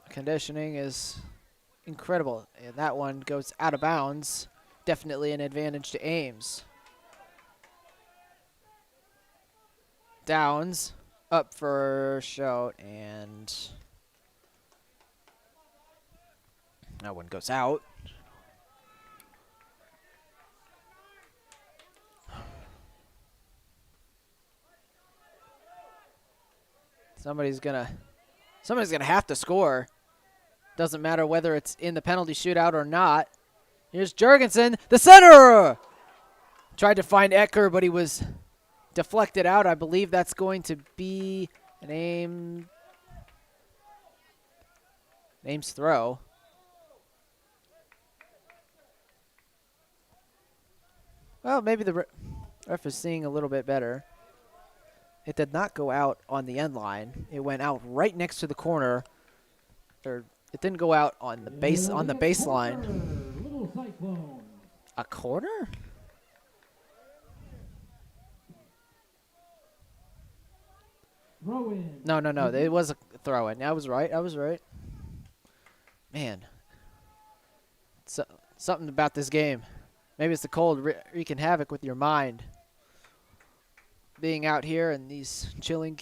Conditioning is incredible. And that one goes out of bounds. Definitely an advantage to Ames. Downs up for shout, and that one goes out. Somebody's gonna have to score. Doesn't matter whether it's in the penalty shootout or not. Here's Jurgensen, the center! Tried to find Ecker, but he was deflected out. I believe that's going to be an Ames throw. Well, maybe the ref is seeing a little bit better. It did not go out on the end line. It went out right next to the corner. Or it didn't go out on the baseline. Little Cyclones. A corner? Throw in. No. It was a throw in. I was right. Man. Something about this game. Maybe it's the cold wreaking havoc with your mind. Being out here in these chilling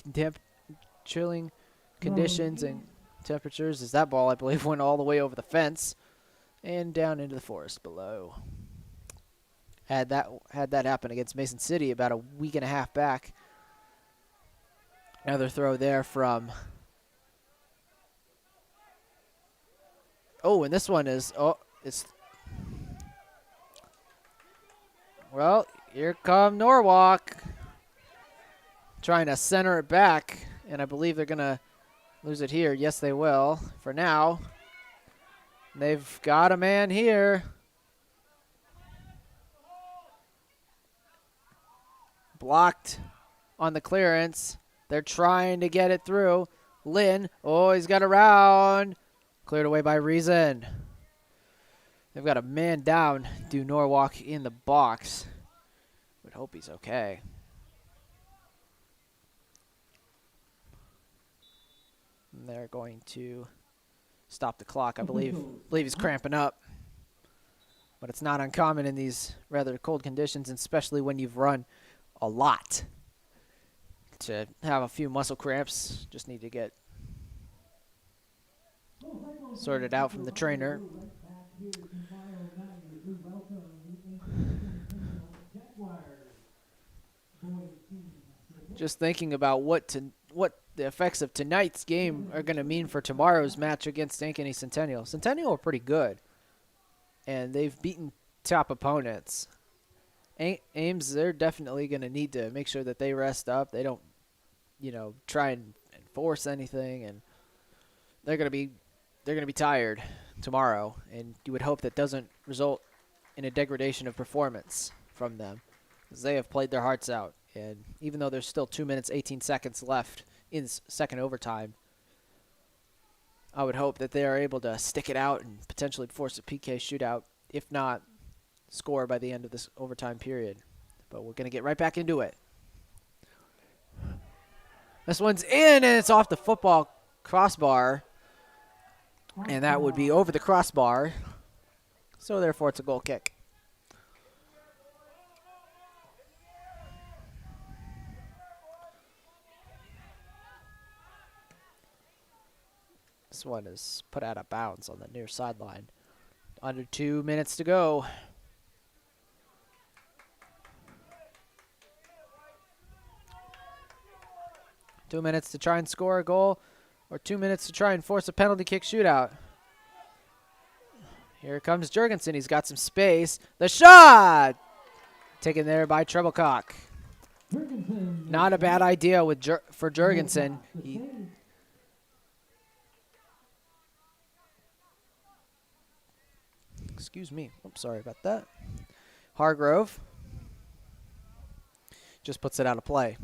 conditions and temperatures, as that ball, I believe, went all the way over the fence and down into the forest below. Had that happen against Mason City about a week and a half back. Another throw there from. Oh, and this one is. Oh, it's. Well, here come Norwalk. Trying to center it back, and I believe they're going to lose it here. Yes, they will. For now, they've got a man here. Blocked on the clearance. They're trying to get it through. Lynn, oh, he's got around. Cleared away by Reason. They've got a man down. Do Norwalk in the box. Would hope he's okay. And they're going to stop the clock. I believe he's cramping up. But it's not uncommon in these rather cold conditions, and especially when you've run a lot, to have a few muscle cramps. Just need to get sorted out from the trainer. Just thinking about what the effects of tonight's game are going to mean for tomorrow's match against Ankeny Centennial. Centennial are pretty good, and they've beaten top opponents. Ames, they're definitely going to need to make sure that they rest up. They don't, try and enforce anything, and they're going to be tired tomorrow, and you would hope that doesn't result in a degradation of performance from them, because they have played their hearts out. And even though there's still 2 minutes, 18 seconds left in second overtime, I would hope that they are able to stick it out and potentially force a PK shootout, if not score by the end of this overtime period. But we're going to get right back into it. This one's in, and it's off the football crossbar. And that would be over the crossbar. So therefore, it's a goal kick. This one is put out of bounds on the near sideline. Under 2 minutes to go. 2 minutes to try and score a goal, or 2 minutes to try and force a penalty kick shootout. Here comes Jurgensen. He's got some space. The shot! Taken there by Treblecock. Jurgensen. Not a bad idea with for Jurgensen. Excuse me. I'm sorry about that. Hargrove just puts it out of play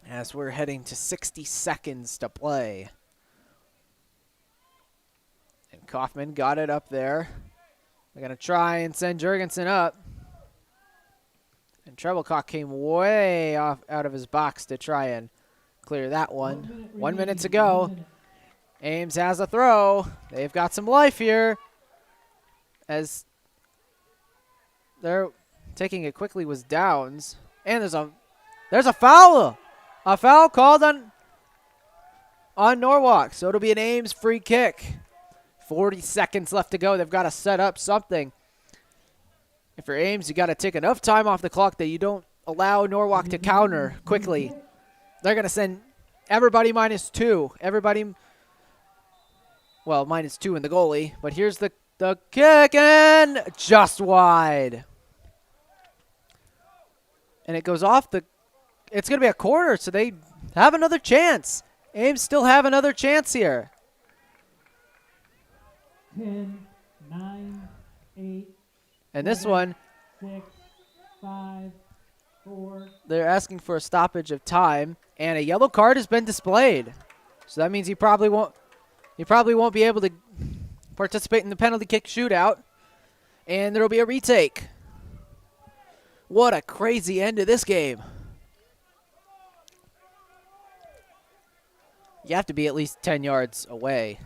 as we're heading to 60 seconds to play. And Kaufman got it up there. They're going to try and send Jurgensen up. And Treblecock came way off out of his box to try and clear that one. 1 minute to go. Ames has a throw. They've got some life here, as they're taking it quickly was Downs. And there's a foul. A foul called on Norwalk. So it'll be an Ames free kick. 40 seconds left to go. They've got to set up something. If you're Ames, you got to take enough time off the clock that you don't allow Norwalk to counter quickly. They're going to send everybody -2. Everybody, well, -2 in the goalie. But here's the kick, and just wide. And it goes off the, it's going to be a corner, so they have another chance. Ames still have another chance here. 10, 9, 8. And this one, 6, 5, 4. they're asking for a stoppage of time, and a yellow card has been displayed. So that means he probably won't be able to participate in the penalty kick shootout, and there will be a retake. What a crazy end to this game. You have to be at least 10 yards away.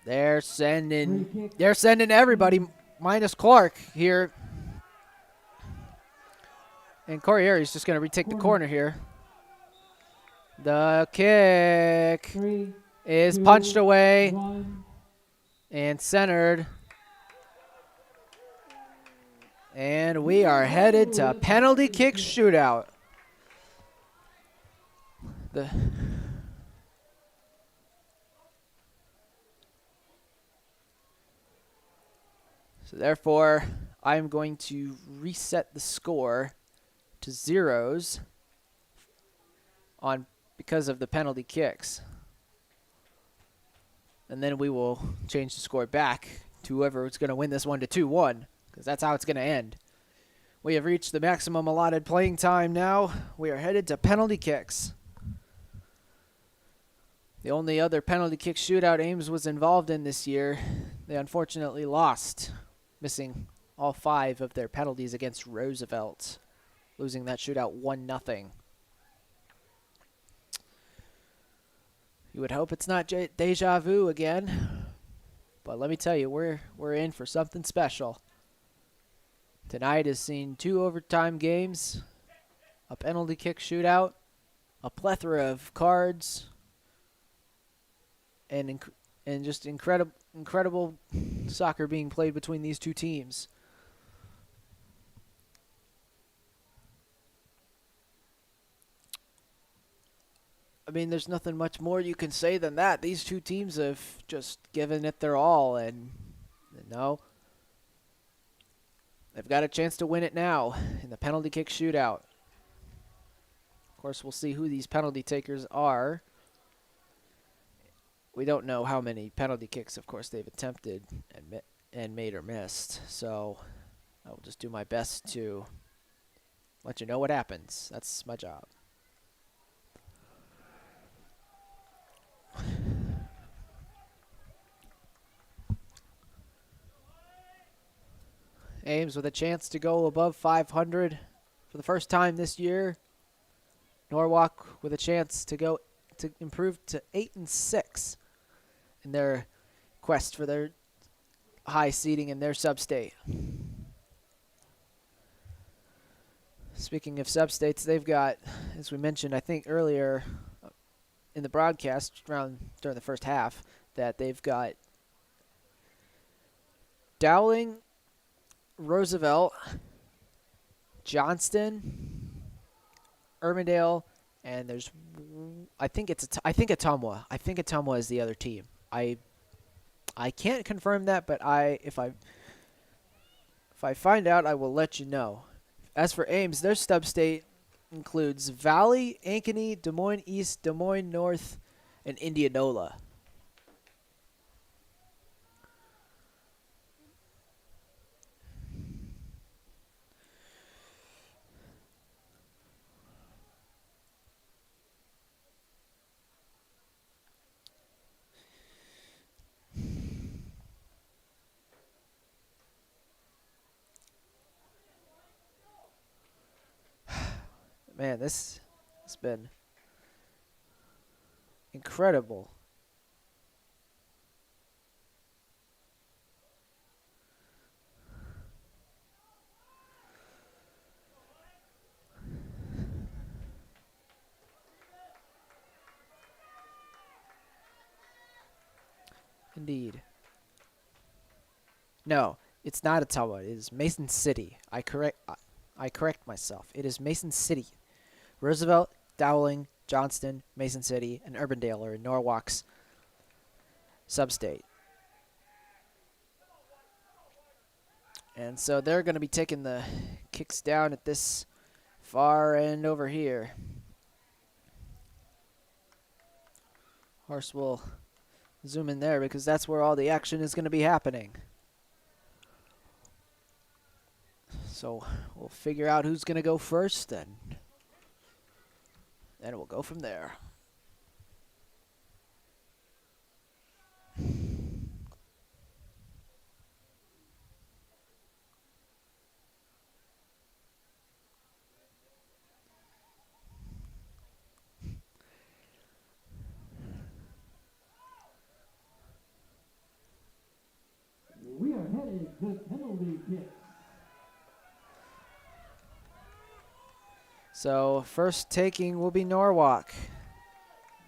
They're sending everybody minus Clark here. And Corrieri's just going to retake the corner here. The kick is punched away and centered. And we are headed to penalty kick shootout. So therefore, I'm going to reset the score to 0s because of the penalty kicks. And then we will change the score back to whoever is going to win this one to 2-1, because that's how it's going to end. We have reached the maximum allotted playing time now. We are headed to penalty kicks. The only other penalty kick shootout Ames was involved in this year, they unfortunately lost, missing all 5 of their penalties against Roosevelt, losing that shootout 1-0. You would hope it's not deja vu again, but let me tell you, we're in for something special. Tonight has seen 2 overtime games, a penalty kick shootout, a plethora of cards, and just incredible soccer being played between these two teams. I mean, there's nothing much more you can say than that. These two teams have just given it their all, and no, they've got a chance to win it now in the penalty kick shootout. Of course, we'll see who these penalty takers are. We don't know how many penalty kicks, of course, they've attempted and made or missed. So I will just do my best to let you know what happens. That's my job. Ames with a chance to go above 500 for the first time this year. Norwalk with a chance to improve to 8-6 in their quest for their high seeding in their sub-state. Speaking of sub-states, they've got, as we mentioned, I think earlier in the broadcast during the first half, that they've got Dowling, Roosevelt, Johnston, Urbandale, and there's I think Atumwa. I think Atumwa is the other team. I can't confirm that, but if I find out, I will let you know. As for Ames, their stub state includes Valley, Ankeny, Des Moines East, Des Moines North, and Indianola. Man, this has been incredible. Indeed. No, it's not Ottawa. It is Mason City. I correct myself. It is Mason City. Roosevelt, Dowling, Johnston, Mason City, and Urbandale are in Norwalk's substate. And so they're going to be taking the kicks down at this far end over here. Horse will zoom in there because that's where all the action is going to be happening. So we'll figure out who's going to go first, and then we'll go from there. We are headed to penalty kicks. So first taking will be Norwalk.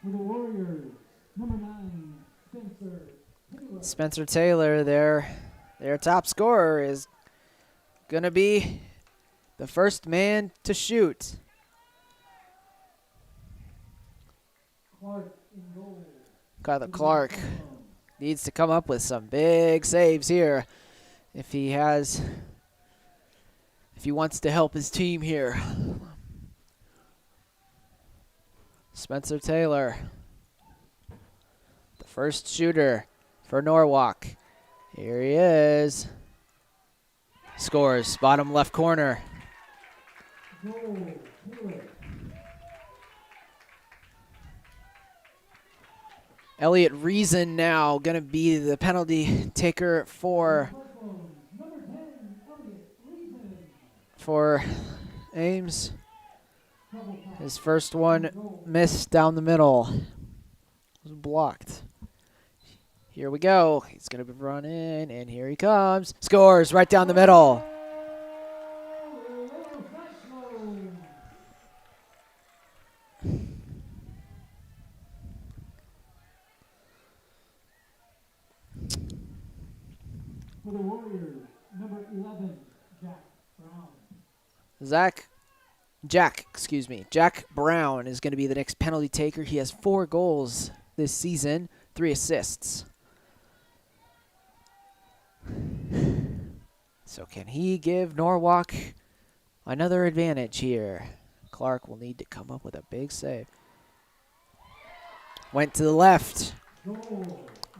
For the Warriors, number 9, Spencer Taylor. Spencer Taylor, their top scorer, is going to be the first man to shoot. Clark in goal. Kyler Clark needs to come up with some big saves here if he wants to help his team here. Spencer Taylor, the first shooter for Norwalk. Here he is. Scores, bottom left corner. Goal, Taylor. Elliot Reason now going to be the penalty taker for Number 10, Elliot Reason. Ames. His first one missed down the middle. Was blocked. Here we go. He's going to run in, and here he comes. Scores right down the middle. For the Warriors, number 11, Jack Brown. Jack Brown is going to be the next penalty taker. He has 4 goals this season, 3 assists. So can he give Norwalk another advantage here? Clark will need to come up with a big save. Went to the left.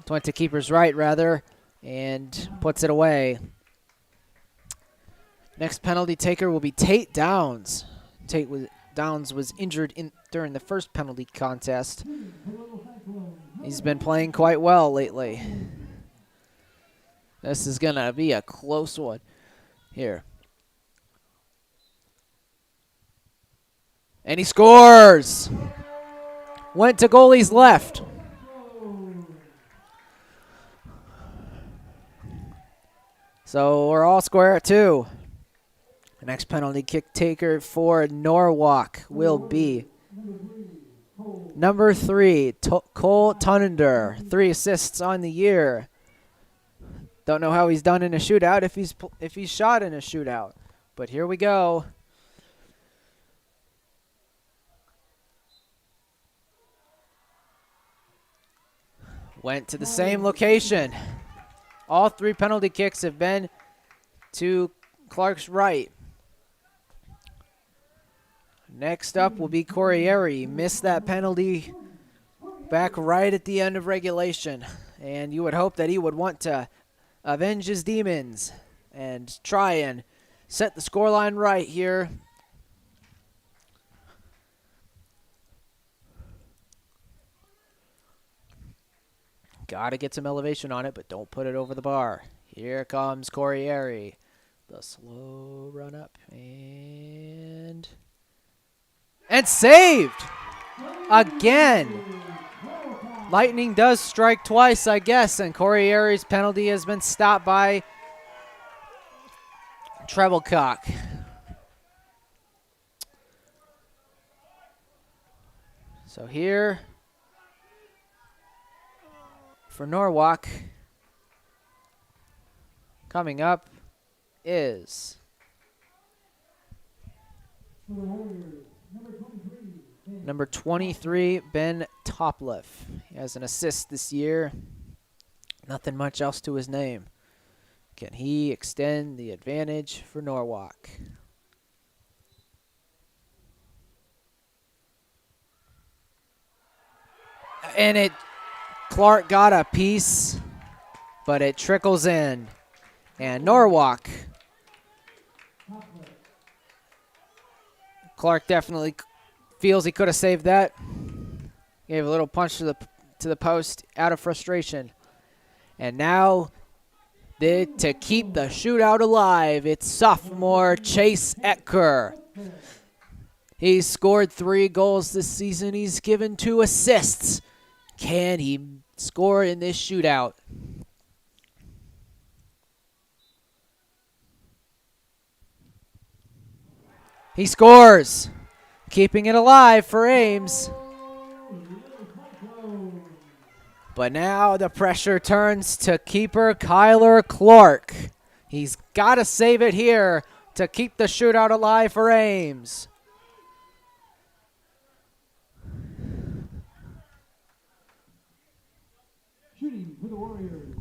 Went to keeper's right, rather, and puts it away. Next penalty taker will be Tate Downs. Downs was injured during the first penalty contest. He's been playing quite well lately. This is going to be a close one here. And he scores! Went to goalie's left. So we're all square at 2. The next penalty kick taker for Norwalk will be number 3, Cole Tunnender. 3 assists on the year. Don't know how he's done in a shootout if he's shot in a shootout. But here we go. went to the same location. All 3 penalty kicks have been to Clark's right. Next up will be Corriere. Missed that penalty back right at the end of regulation. And you would hope that he would want to avenge his demons and try and set the scoreline right here. Gotta get some elevation on it, but don't put it over the bar. Here comes Corriere. The slow run up and saved again. Lightning does strike twice, I guess, and Corriere's penalty has been stopped by Treblecock. So here for Norwalk, coming up is number 23, Ben Topliff. He has an assist this year. Nothing much else to his name. Can he extend the advantage for Norwalk? And Clark got a piece, but it trickles in. And Norwalk, Clark definitely feels he could have saved that. Gave a little punch to the post out of frustration. And now, to keep the shootout alive, it's sophomore Chase Etker. He's scored 3 goals this season. He's given 2 assists. Can he score in this shootout? He scores, keeping it alive for Ames. But now the pressure turns to keeper Kyler Clark. He's got to save it here to keep the shootout alive for Ames. Shooting for the Warriors,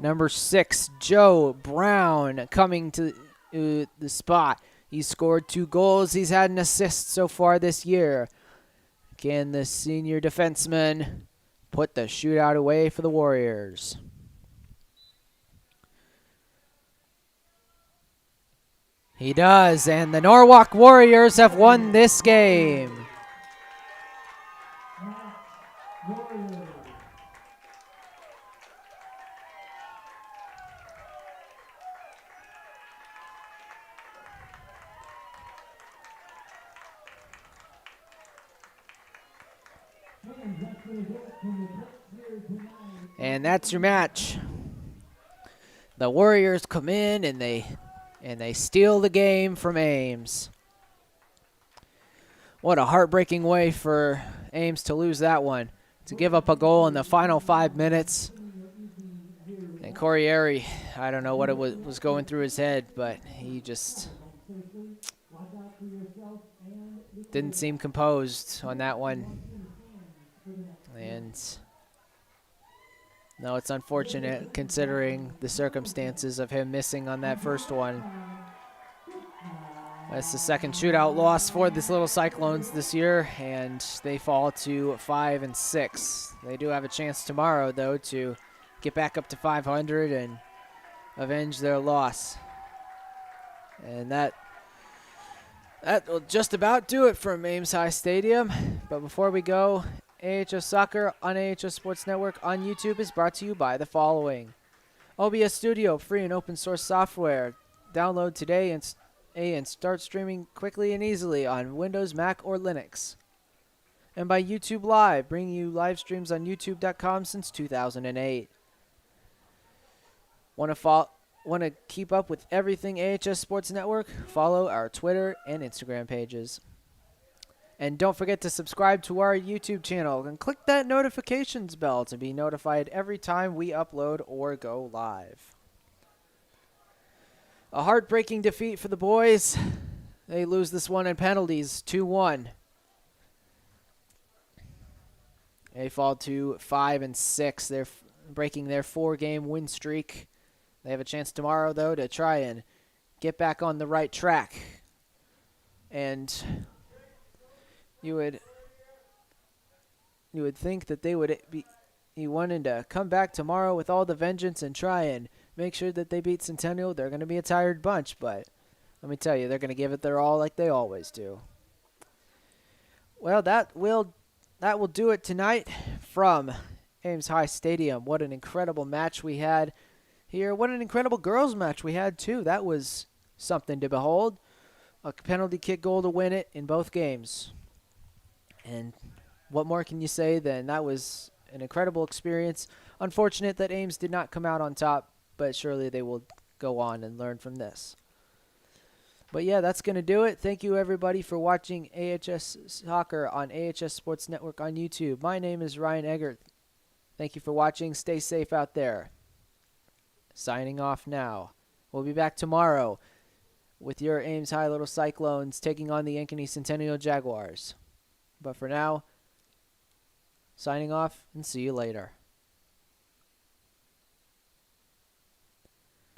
Number 6, Joe Brown, coming to the spot. He scored 2 goals. He's had an assist so far this year. Can the senior defenseman put the shootout away for the Warriors? He does, and the Norwalk Warriors have won this game. And that's your match. The Warriors come in and they steal the game from Ames. What a heartbreaking way for Ames to lose that one. To give up a goal in the final 5 minutes. And Corriere, I don't know what it was going through his head, but he just didn't seem composed on that one. And no, it's unfortunate considering the circumstances of him missing on that first one. That's the second shootout loss for this little Cyclones this year, and they fall to 5-6. They do have a chance tomorrow, though, to get back up to 500 and avenge their loss. And that will just about do it from Ames High Stadium. But before we go, AHS Soccer on AHS Sports Network on YouTube is brought to you by the following. OBS Studio, free and open source software. Download today and start streaming quickly and easily on Windows, Mac, or Linux. And by YouTube Live, bringing you live streams on YouTube.com since 2008. Want to keep up with everything AHS Sports Network? Follow our Twitter and Instagram pages. And don't forget to subscribe to our YouTube channel and click that notifications bell to be notified every time we upload or go live. A heartbreaking defeat for the boys. They lose this one in penalties, 2-1. They fall to 5-6. They're breaking their 4-game win streak. They have a chance tomorrow, though, to try and get back on the right track. And you would think that they would be wanting to come back tomorrow with all the vengeance and try and make sure that they beat Centennial. They're going to be a tired bunch, but let me tell you, they're going to give it their all like they always do. Well, that will do it tonight from Ames High Stadium. What an incredible match we had here. What an incredible girls match we had, too. That was something to behold. A penalty kick goal to win it in both games. And what more can you say than that was an incredible experience. Unfortunate that Ames did not come out on top, but surely they will go on and learn from this. But yeah, that's going to do it. Thank you, everybody, for watching AHS Soccer on AHS Sports Network on YouTube. My name is Ryan Eggert. Thank you for watching. Stay safe out there. Signing off now. We'll be back tomorrow with your Ames High Little Cyclones taking on the Ankeny Centennial Jaguars. But for now, signing off and see you later.